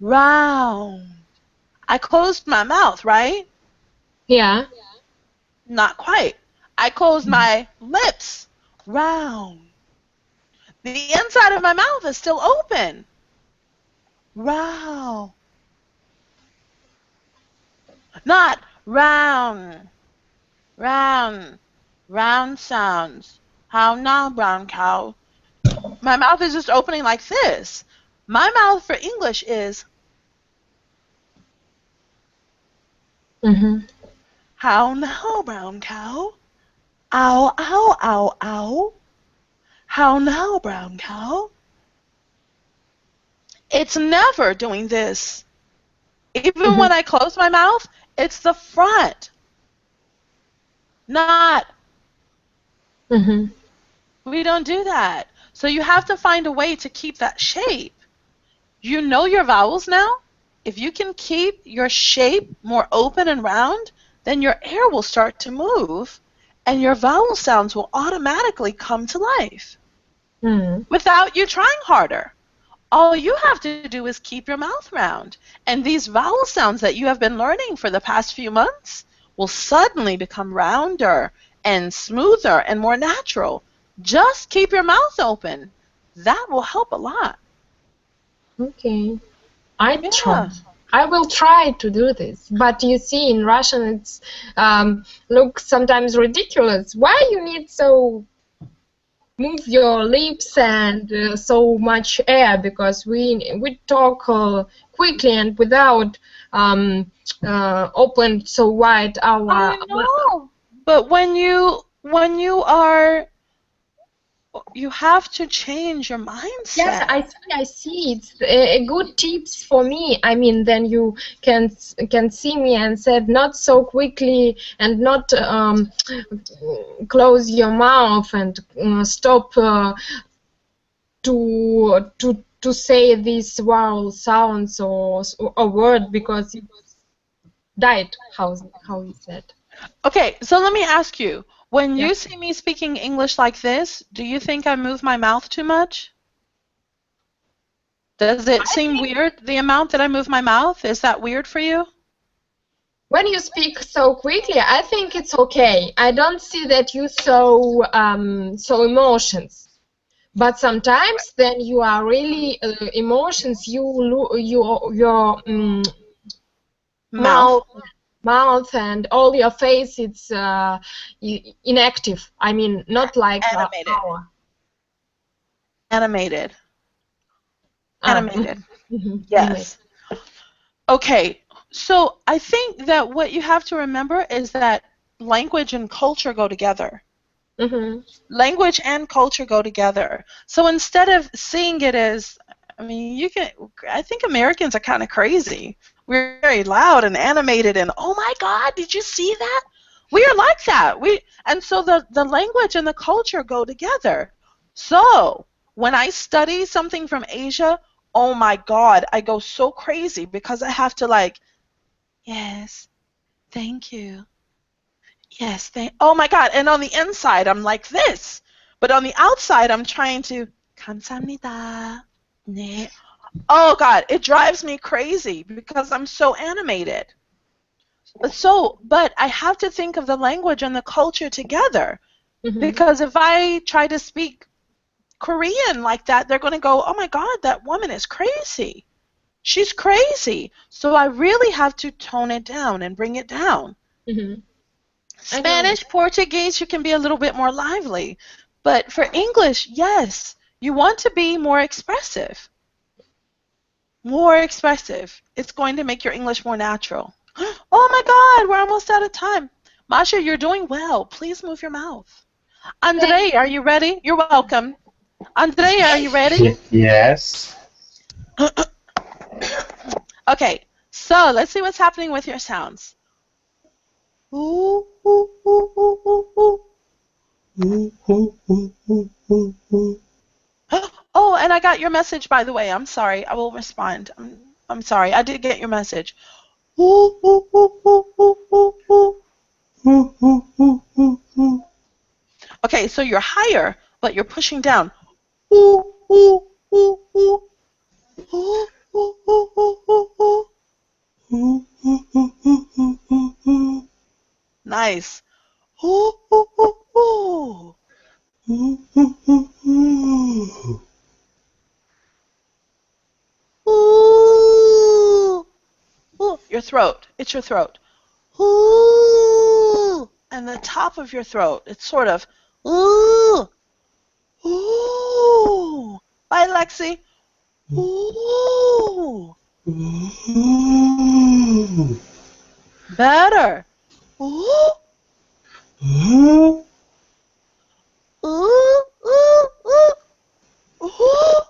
round. I closed my mouth, right? Yeah. Not quite. I closed my lips. Round. The inside of my mouth is still open. Round. Not round. Round. Round sounds. How now, brown cow? My mouth is just opening like this. My mouth for English is how now, brown cow? Ow, ow, ow, ow. How now, brown cow? It's never doing this. Even when I close my mouth, it's the front. Not. We don't do that. So you have to find a way to keep that shape. You know your vowels now? If you can keep your shape more open and round, then your air will start to move, and your vowel sounds will automatically come to life without you trying harder. All you have to do is keep your mouth round, and these vowel sounds that you have been learning for the past few months will suddenly become rounder and smoother and more natural. Just keep your mouth open. That will help a lot. Okay. I will try to do this. But you see, in Russian, it's looks sometimes ridiculous. Why you need so move your lips and so much air? Because we talk quickly and without open so wide our. I know, but when you are, you have to change your mindset. Yes, I see. It's a good tips for me. I mean, then you can see me and said not so quickly and not close your mouth and stop to say these vowel sounds or a word because it died. How you said? Okay, so let me ask you. When you see me speaking English like this, do you think I move my mouth too much? Does it seem weird, the amount that I move my mouth? Is that weird for you? When you speak so quickly, I think it's okay. I don't see that you show emotions. But sometimes, then you are really emotions. Your mouth and all your face, it's inactive. I mean, not like animated. Animated. Yes. Okay. So I think that what you have to remember is that language and culture go together. Language and culture go together. So instead of seeing it as, I mean, I think Americans are kind of crazy. We're very loud and animated and, oh my God, did you see that? We are like that. And so the language and the culture go together. So when I study something from Asia, oh my God, I go so crazy because I have to like, yes, thank you. Yes, oh my God, and on the inside I'm like this, but on the outside I'm trying to 감사합니다. 네. Oh God, it drives me crazy because I'm so animated. But I have to think of the language and the culture together, because if I try to speak Korean like that, they're going to go, oh my God, that woman is crazy. She's crazy. So I really have to tone it down and bring it down. Spanish, Portuguese, you can be a little bit more lively. But for English, yes, you want to be more expressive. More expressive. It's going to make your English more natural. Oh my God, we're almost out of time. Masha, you're doing well. Please move your mouth. Andre, are you ready? You're welcome. Andre, are you ready? Yes. Okay, so let's see what's happening with your sounds. Ooh, ooh, ooh, ooh, ooh, ooh. Ooh, ooh, ooh, ooh, ooh, ooh. Oh, and I got your message, by the way. I'm sorry. I will respond. I'm sorry. I did get your message. Ooh, ooh, ooh, ooh, ooh, ooh, ooh. Ooh, ooh, ooh, ooh, ooh. Okay, so you're higher, but you're pushing down. Ooh, ooh, ooh, ooh. Ooh, ooh, ooh, ooh, ooh, ooh. Ooh, ooh, ooh, ooh, ooh, ooh, ooh. Nice. Ooh, ooh, ooh, ooh. Ooh, ooh, ooh, ooh. Ooh. Ooh. Your throat. It's your throat. Ooh. And the top of your throat. It's sort of ooh. Ooh. Bye, Lexi. Ooh. Ooh. Better. Ooh. Ooh. Ooh. Ooh. Ooh.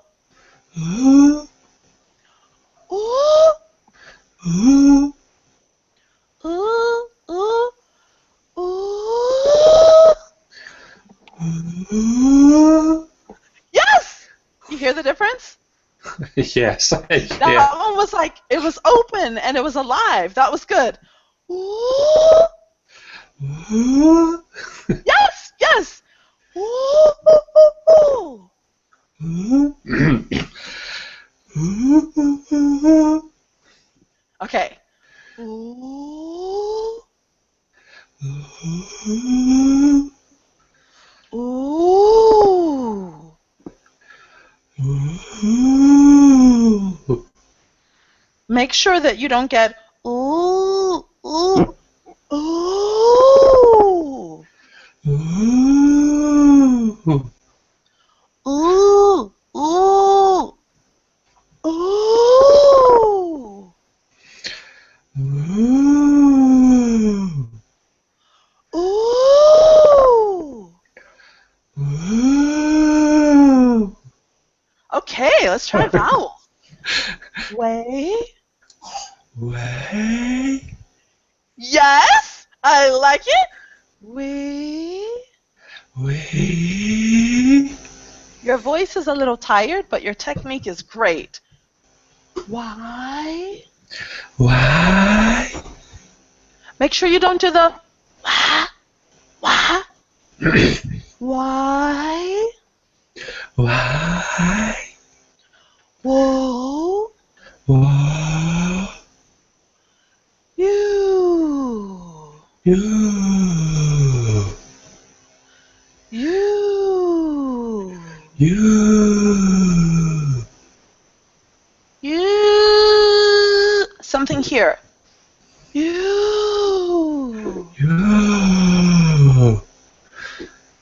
Ooh. Ooh. Ooh. Ooh. Ooh. Ooh. Ooh. Yes! You hear the difference? Yes. That one was like, it was open and it was alive. That was good. Ooh. Ooh. Yes! Yes! Ooh. Ooh. Ooh. Ooh. Okay. Ooh. Ooh. Ooh. Ooh. Make sure that you don't get ooh, ooh, ooh. Ooh. Ooh, ooh. Ooh. Ooh. Ooh. Ooh. Okay, let's try vowels. Way. Way. Yes, I like it. Way. Way. Your voice is a little tired, but your technique is great. Why? Why? Make sure you don't do the wah, wah. Y. Y. Whoa. Whoa. You. You. You. You. You. Something here. You. You.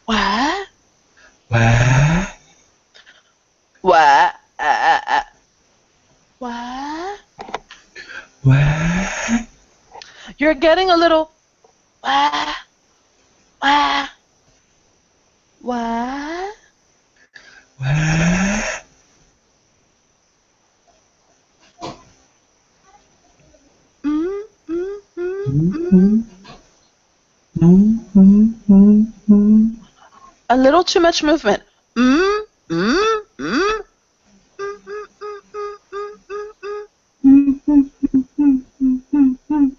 What? Where? What? What? Where? You're getting a little. What? What? What? Where? Mm, mm, mm, mm. A little too much movement. Mm, mm, mm. Mm, mm, mm, mm, mm, mm, mm.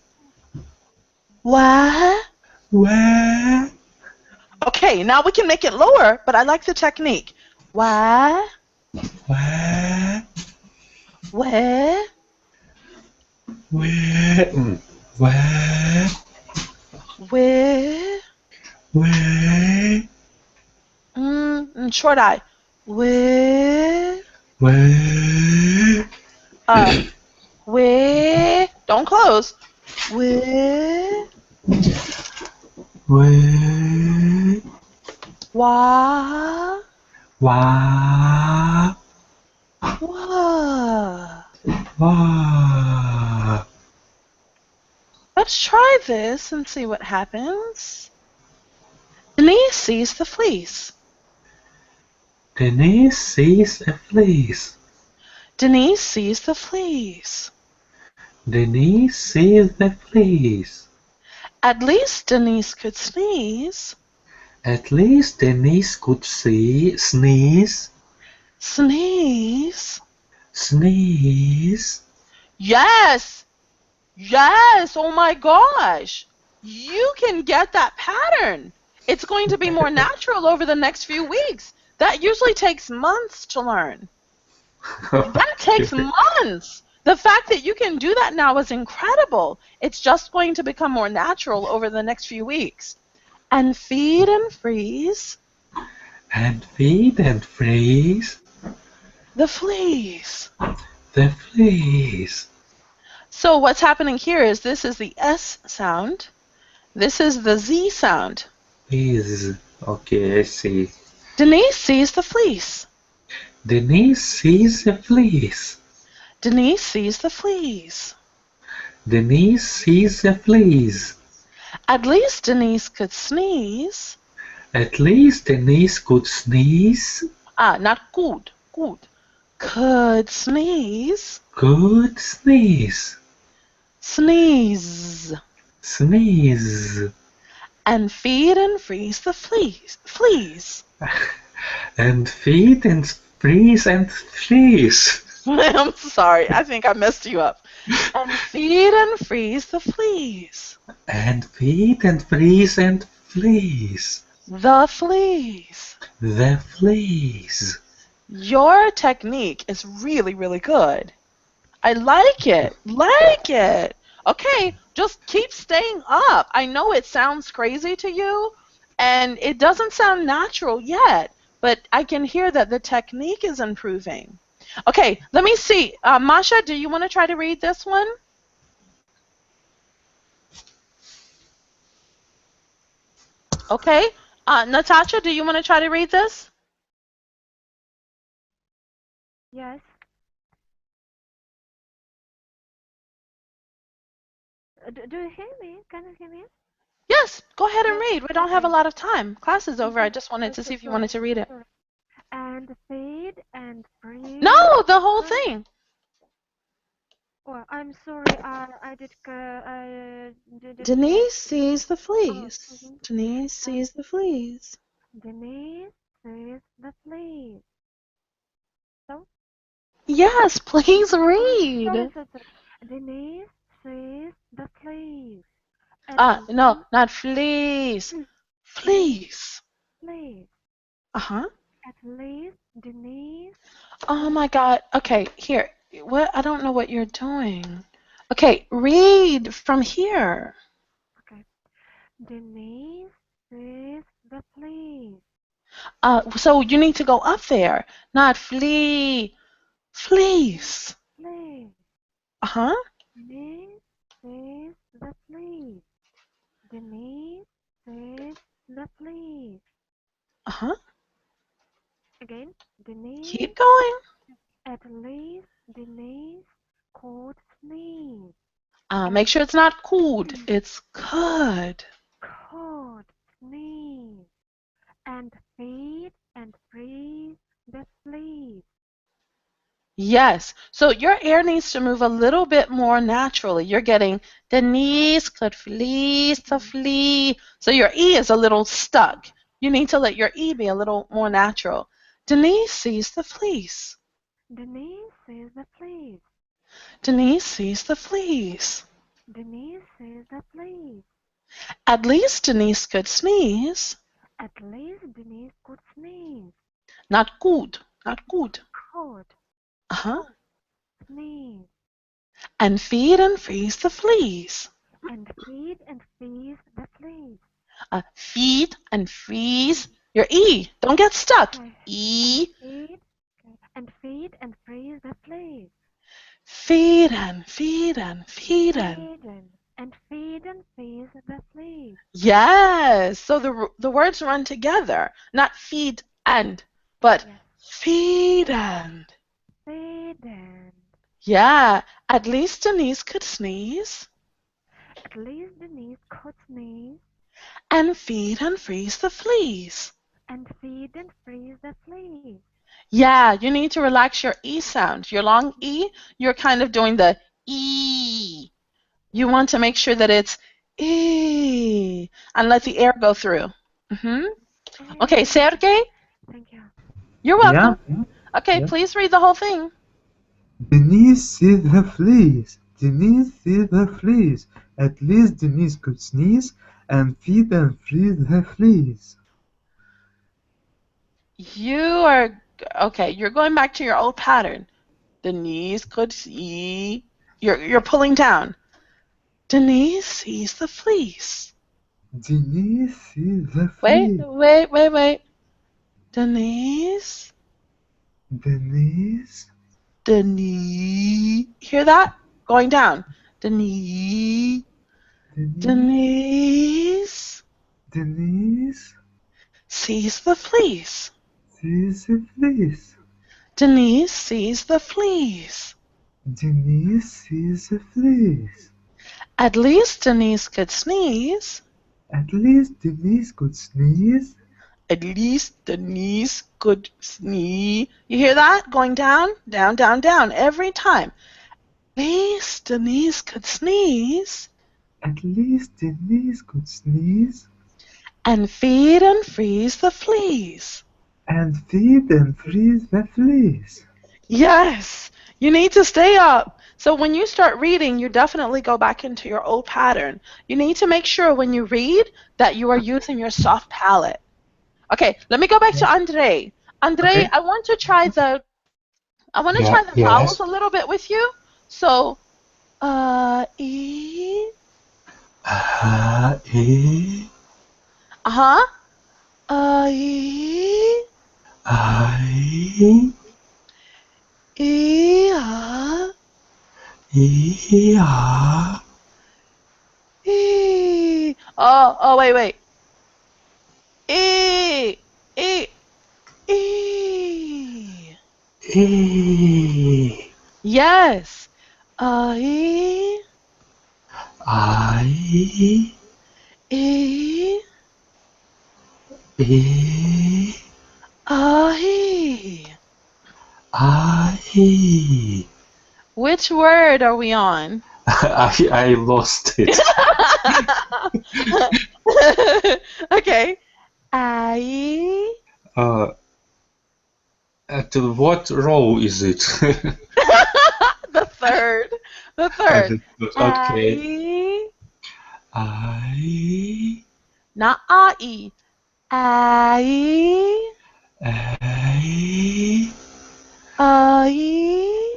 What? Where? Okay, now we can make it lower, but I like the technique. What? Where? Where? Where? Where? Where? Where? Short eye. Where? Where? Where? Don't close. Where? Where? Wah? Wah. Wah? Wah. Let's try this and see what happens. Denise sees the fleece. Denise sees a fleece. Denise sees the fleece. Denise sees the fleece. At least Denise could sneeze. At least Denise could sneeze. Sneeze. Sneeze. Yes! Yes! Oh my gosh! You can get that pattern. It's going to be more natural over the next few weeks. That usually takes months to learn. That takes months. The fact that you can do that now is incredible. It's just going to become more natural over the next few weeks. And feed and freeze. And feed and freeze. The fleece. The fleece. So what's happening here is this is the S sound. This is the Z sound. Is. Okay, I see. Denise sees the fleece. Denise sees a fleece. Denise sees the fleece. Denise sees a fleece. At least Denise could sneeze. At least Denise could sneeze. Not could. Could. Could sneeze. Could sneeze. Sneeze. Sneeze. And feed and freeze the fleas. And feed and freeze and freeze. I'm sorry, I think I messed you up. And feed and freeze the fleas. And feed and freeze and fleece. The fleas. The fleece. Your technique is really, really good. I like it. Like it. Okay, just keep staying up. I know it sounds crazy to you, and it doesn't sound natural yet, but I can hear that the technique is improving. Okay, let me see. Masha, do you want to try to read this one? Okay. Natasha, do you want to try to read this? Yes. Do you hear me? Can you hear me? Yes, go ahead and read. We don't have a lot of time. Class is over. I just wanted to see if you wanted to read it. And feed and freeze. No, the whole thing. Oh, I'm sorry. I did. Denise sees the fleas. Oh, Denise sees the fleas. Denise sees the fleas. So? Yes, please read. Sorry. Denise sees the fleas. No, not fleas. Fleece. Fleece. Uh-huh. At least Denise. Oh my God. Okay, here. What? I don't know what you're doing. Okay, read from here. Okay. Denise sees the fleece. So you need to go up there, not flee. Fleece. Fleece. Uh-huh. Denise sees the fleece. Denise sees the fleece. Uh-huh. Again. Denise. Keep going. At least Denise could sneeze. Make sure it's not could. It's could. Could sneeze. And feed and freeze the fleece. Yes. So your air needs to move a little bit more naturally. You're getting Denise could fleece to flee. So your E is a little stuck. You need to let your E be a little more natural. Denise sees the fleece. Denise sees the fleece. Denise sees the fleece. Denise sees the fleece. At least Denise could sneeze. At least Denise could sneeze. Not good. Not good. Could Uh-huh. sneeze. And feed and freeze the fleas. And feed and freeze the fleece. Feed and freeze your E. Don't get stuck. Okay. E. And feed and freeze the fleece. Feed and feed and feed and. And feed and freeze the fleece. Yes. So the words run together. Not feed and, but Yes. feed and. Feed and. Yeah. At least Denise could sneeze. At least Denise could sneeze. And feed and freeze the fleas. And feed and freeze the fleece. Yeah, you need to relax your E sound. Your long E, you're kind of doing the E. You want to make sure that it's E and let the air go through. Okay, Sergey, Thank you. you're welcome. Yeah. Okay, Yeah. please read the whole thing. Denise sees the fleas. Denise sees the fleas. At least Denise could sneeze and feed and freeze the fleas. You are okay. You're going back to your old pattern. Denise could see. You're pulling down. Denise sees the fleece. Denise sees the fleas. Wait. Denise. Denise. Hear that? Going down. Denise. Denise Sees the fleece. sees the fleas. Denise sees the fleece. Denise sees the fleas. At least Denise could sneeze. At least Denise could sneeze. At least Denise could sneeze. You hear that? Going down, down, down, down every time. At least Denise could sneeze. At least Denise could sneeze. And feed and freeze the fleas. And feed and freeze the fleas. Yes, you need to stay up. So when you start reading, you definitely go back into your old pattern. You need to make sure when you read that you are using your soft palate. Okay, let me go back to Andre. Andre, Okay. I want to try the vowels a little bit with you. So, E. E. Uh-huh. E. I. E. E. E. Oh, wait. E. E. E. E. Yes. E. I. E. E. E. I. Which word are we on? I lost it. Okay. I. At what row is it? The third. Okay. I. I. Not I. I. I. I.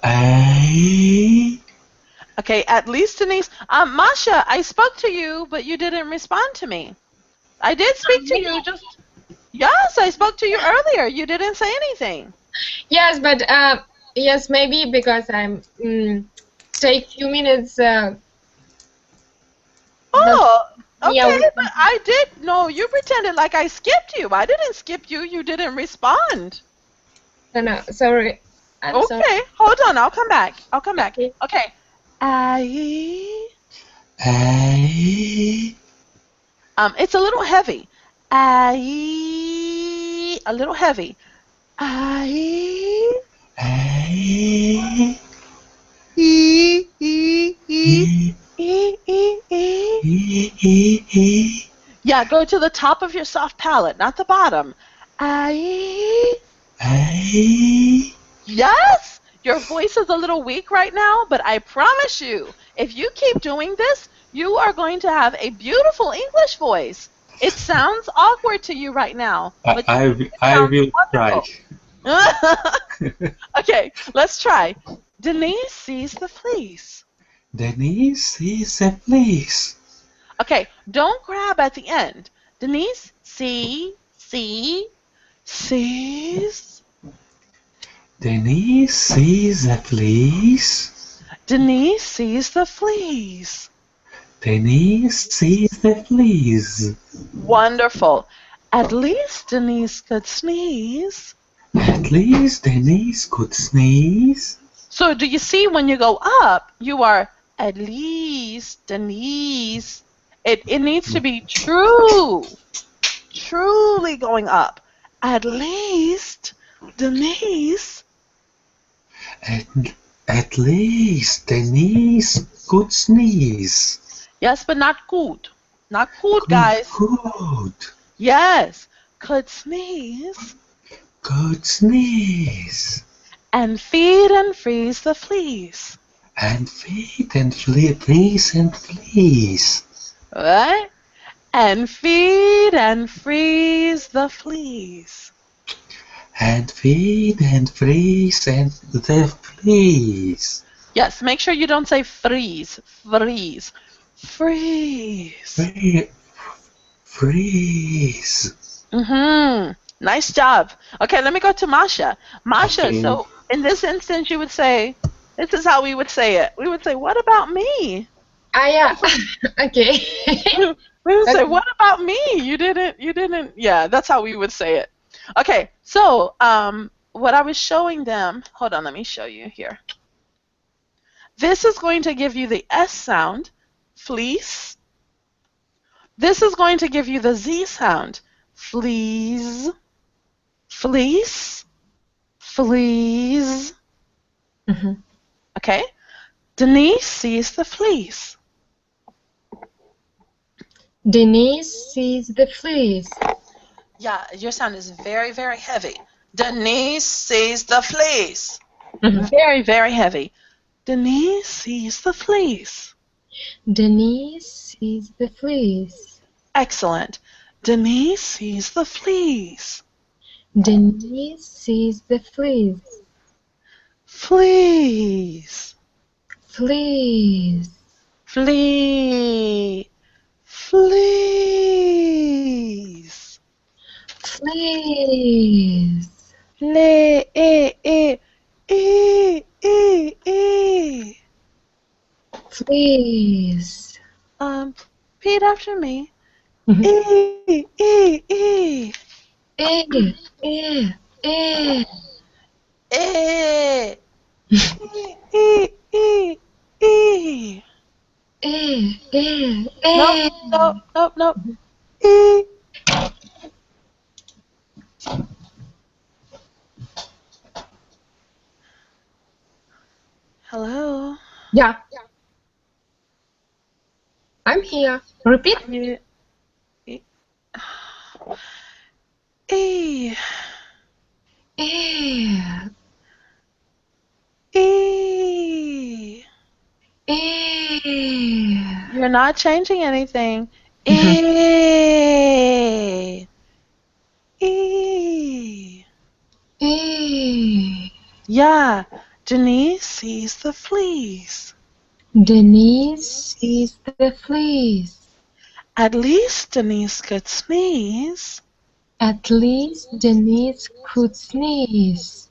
I. Okay, at least Denise. Masha, I spoke to you, but you didn't respond to me. I did speak to you. Yes, I spoke to you earlier. You didn't say anything. Yes, but yes, maybe because I'm take few minutes. Oh, okay, Yeah, but I did. No, you pretended like I skipped you. I didn't skip you. You didn't respond. no, sorry. I'm Okay, sorry. hold on. I'll come back. I'll come back. Okay. Okay. I. It's a little heavy. I. A little heavy. I. I. E. E. E. E. E. E. Yeah, go to the top of your soft palate, not the bottom. I. Yes! Your voice is a little weak right now, but I promise you, if you keep doing this, you are going to have a beautiful English voice. It sounds awkward to you right now, but I will try. Okay, let's try. Denise sees the fleece. Denise sees a fleece. Okay, don't grab at the end. Denise sees. Denise sees a fleece. Denise sees the fleece. Denise sees the fleece. Wonderful. At least Denise could sneeze. At least Denise could sneeze. So do you see when you go up, you are at least Denise. It needs to be true. Truly going up. At least Denise. At least Denise could sneeze. Yes, but not good. Not good, guys. Good. Yes. Could sneeze. Could sneeze. And feed and freeze the fleece. And feed and freeze and fleece. Right? And feed and freeze the fleece. And feed and freeze and the fleece. Yes, make sure you don't say freeze. Freeze. Freeze. Freeze. Nice job. Okay, let me go to Masha. Masha, Okay. so in this instance, you would say, this is how we would say it. We would say, what about me? Yeah. Okay. We would say, what about me? You didn't, yeah, that's how we would say it. Okay, so what I was showing them, hold on, let me show you here. This is going to give you the S sound, fleece. This is going to give you the Z sound, fleas, fleece, fleas. Okay? Denise sees the fleece. Denise sees the fleece. Yeah, your sound is very, very heavy. Denise sees the fleece. Very, very heavy. Denise sees the fleece. Denise sees the fleece. Excellent. Denise sees the fleece. Denise sees the fleece. Fleece. Fleece. Flee. Fleece. Fleece. Le, Fleece. Repeat after me. E. E. Nope. E. Hello. Yeah. I'm here. Repeat. E. E. You're not changing anything. E. E. E. Yeah, Denise sees the fleas. Denise sees the fleas. At least Denise could sneeze. At least Denise could sneeze.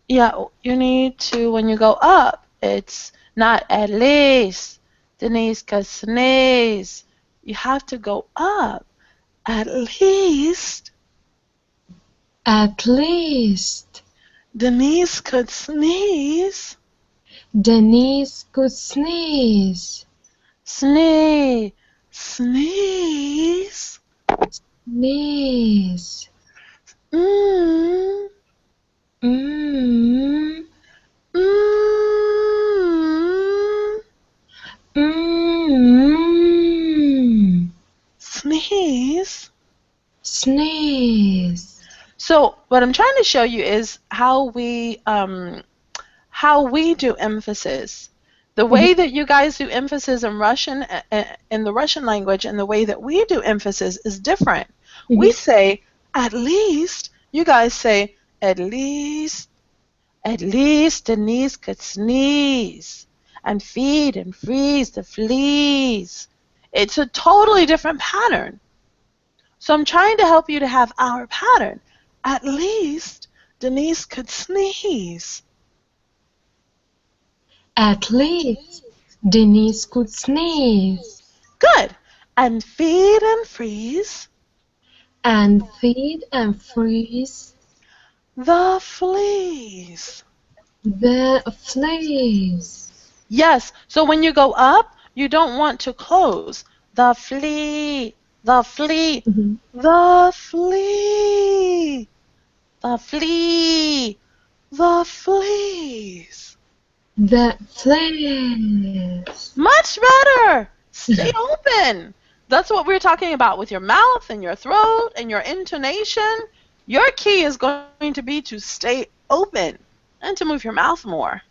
Yeah, you need to, when you go up, it's not at least Denise could sneeze. You have to go up. At least At least Denise could sneeze. Denise could sneeze. Sneeze. Sneeze. Sneeze. Mm. Mm. Mm. Mm. Sneeze. Sneeze. So what I'm trying to show you is how we do emphasis. The way that you guys do emphasis in Russian, in the Russian language, and the way that we do emphasis is different. We say at least. You guys say at least. At least Denise could sneeze and feed and freeze the fleas. It's a totally different pattern. So I'm trying to help you to have our pattern. At least Denise could sneeze. At least Denise could sneeze. Good. And feed and freeze. And feed and freeze The fleas. the fleas. Yes. So when you go up, you don't want to close. The flea. The flea. The flea. The flea. The fleas. The fleas. Much better. Stay open. That's what we're talking about with your mouth and your throat and your intonation. Your key is going to be to stay open and to move your mouth more.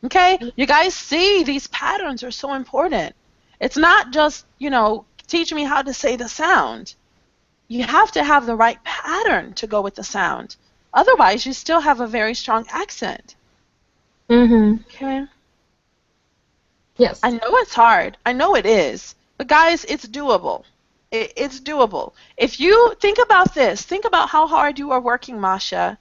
Okay? You guys see these patterns are so important. It's not just, teach me how to say the sound. You have to have the right pattern to go with the sound. Otherwise, you still have a very strong accent. Okay? Yes. I know it's hard. I know it is. But guys, it's doable. It's doable. If you think about this, think about how hard you are working, Masha.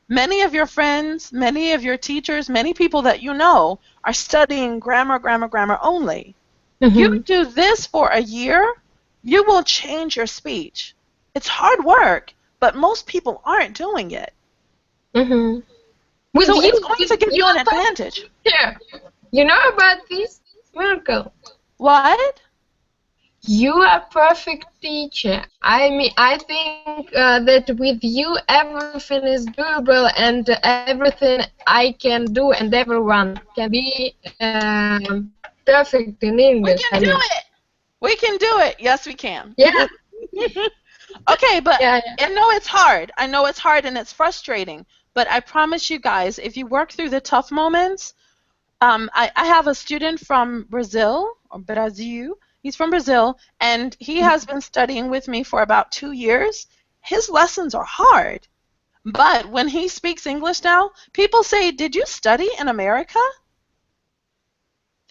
Many of your friends, many of your teachers, many people that you know are studying grammar only. You do this for a year, you will change your speech. It's hard work, but most people aren't doing it. With So you, it's going to give you an advantage. Yeah. You know about this, Miracle? What? You are a perfect teacher. I mean, I think that with you everything is doable and everything I can do and everyone can be perfect in English. We can do it. We can do it. Yes, we can. Yeah. Okay, but Yeah. I know it's hard. I know it's hard and it's frustrating. But I promise you guys, if you work through the tough moments, I have a student from Brazil, or Brazil. He's from Brazil, and he has been studying with me for about 2 years. His lessons are hard. But when he speaks English now, people say, "Did you study in America?"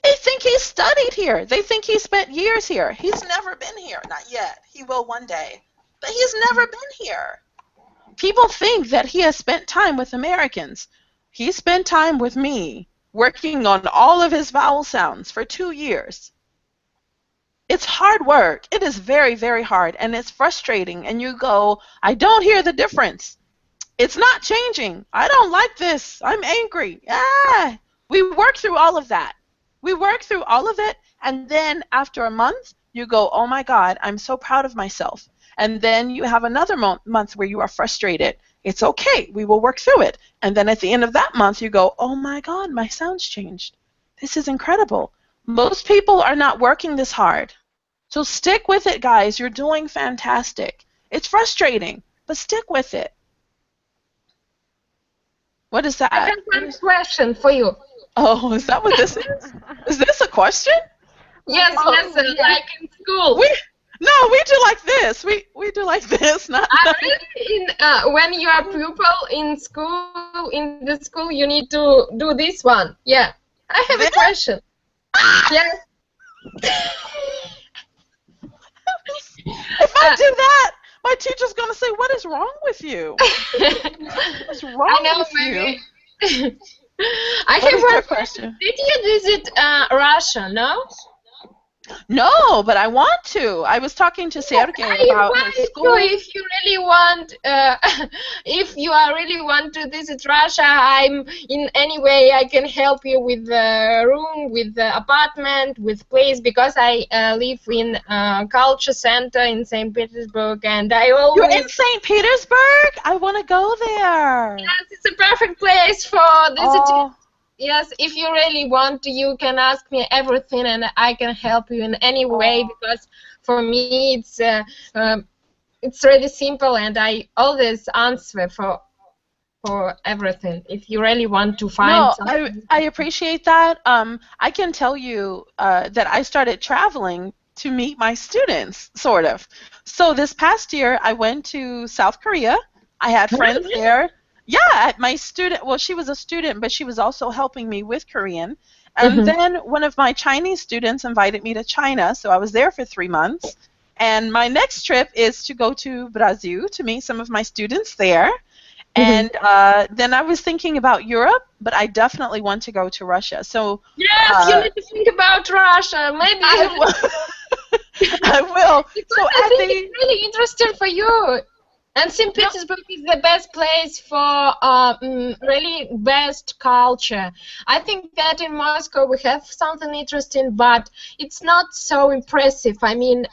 They think he studied here. They think he spent years here. He's never been here. Not yet. He will one day. But he's never been here. People think that he has spent time with Americans. He spent time with me, working on all of his vowel sounds for 2 years. It's hard work. It is very, very hard, and it's frustrating. And you go, I don't hear the difference. It's not changing. I don't like this. I'm angry. Ah! We work through all of that. We work through all of it, and then after a month, you go, oh my God, I'm so proud of myself. And then you have another month where you are frustrated. It's okay. We will work through it. And then at the end of that month, you go, oh my God, my sound's changed. This is incredible. Most people are not working this hard. So stick with it, guys. You're doing fantastic. It's frustrating, but stick with it. What is that? I have one question for you. Oh, is that what this is? Is this a question? Yes, lesson, like in school. No, we do like this. We do like this. Not. Really, when you are pupil in school, in the school, you need to do this one. Yeah. I have a question. Yes. If I do that, my teacher's gonna say, "What is wrong with you? What's wrong with you?" I have one question. Did you visit Russia? No. No, but I want to. I was talking to Sergey about his school. If you really want, if you are really want to visit Russia, I'm in any way I can help you with the room, with the apartment, with place, because I live in culture center in St. Petersburg, and I always. You're in St. Petersburg? I want to go there. Yes, it's a perfect place for visiting. Yes, if you really want to, you can ask me everything, and I can help you in any way. Because for me, it's really simple, and I always answer for everything. If you really want to find something. I appreciate that. I can tell you that I started traveling to meet my students, sort of. So this past year, I went to South Korea. I had friends there. Yeah, my student, well, she was a student, but she was also helping me with Korean. And then one of my Chinese students invited me to China, so I was there for 3 months. And my next trip is to go to Brazil to meet some of my students there. And then I was thinking about Europe, but I definitely want to go to Russia. So yes, you need to think about Russia. Maybe I will. I will. So I think it's really interesting for you. And St. Petersburg is the best place for really best culture. I think that in Moscow we have something interesting, but it's not so impressive. I mean,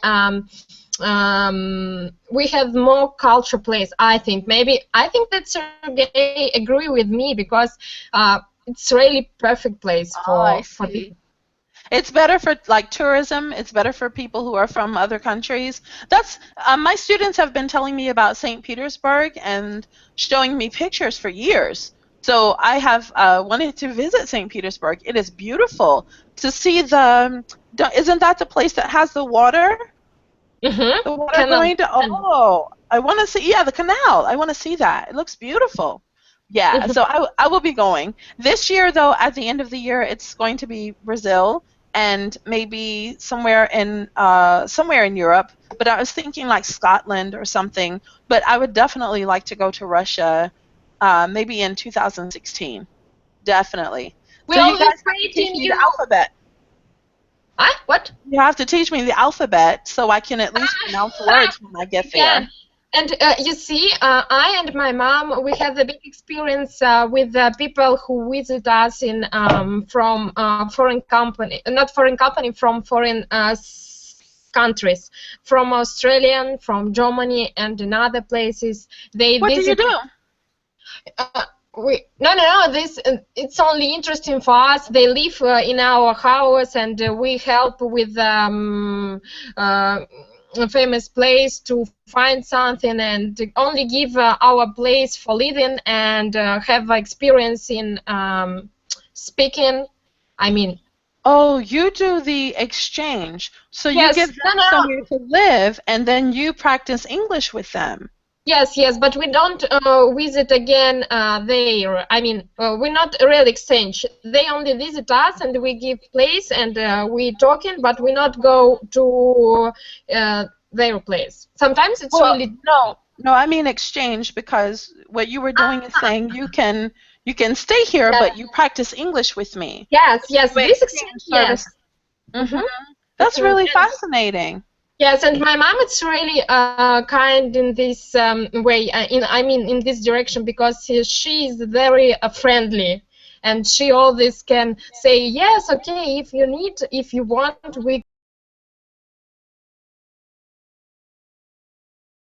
we have more culture place, I think. I think that Sergey agree with me, because it's really perfect place for people. It's better for like tourism. It's better for people who are from other countries. That's my students have been telling me about St. Petersburg and showing me pictures for years. So I have wanted to visit St. Petersburg. It is beautiful to see the. Isn't that the place that has the water? The water going to. Oh, I want to see. Yeah, the canal. I want to see that. It looks beautiful. Yeah. So I will be going this year. Though at the end of the year, it's going to be Brazil. And maybe somewhere in Europe, but I was thinking like Scotland or something. But I would definitely like to go to Russia, maybe in 2016. Definitely. So you guys have to teach me the alphabet. Huh? What? You have to teach me the alphabet so I can at least pronounce words when I get there. Yeah. And you see, I and my mom, we have a big experience with people who visit us in from foreign company, not foreign company, from foreign countries, from Australia, from Germany, and in other places. What do you do? No. This it's only interesting for us. They live in our house, and we help with. A famous place to find something, and only give our place for living, and have experience in speaking. I mean. Oh, you do the exchange. So you give them somewhere to live, and then you practice English with them. Yes, but we don't visit again there. I mean, we're not a real exchange. They only visit us, and we give place, and we talking, but we not go to their place. Sometimes it's only no. I mean exchange, because what you were doing is saying you can stay here, but you practice English with me. Yes. This exchange, yes. That's really fascinating. Yes, and my mom is really kind in this way. In this direction, because she is very friendly, and she always can say yes, okay. If you want, we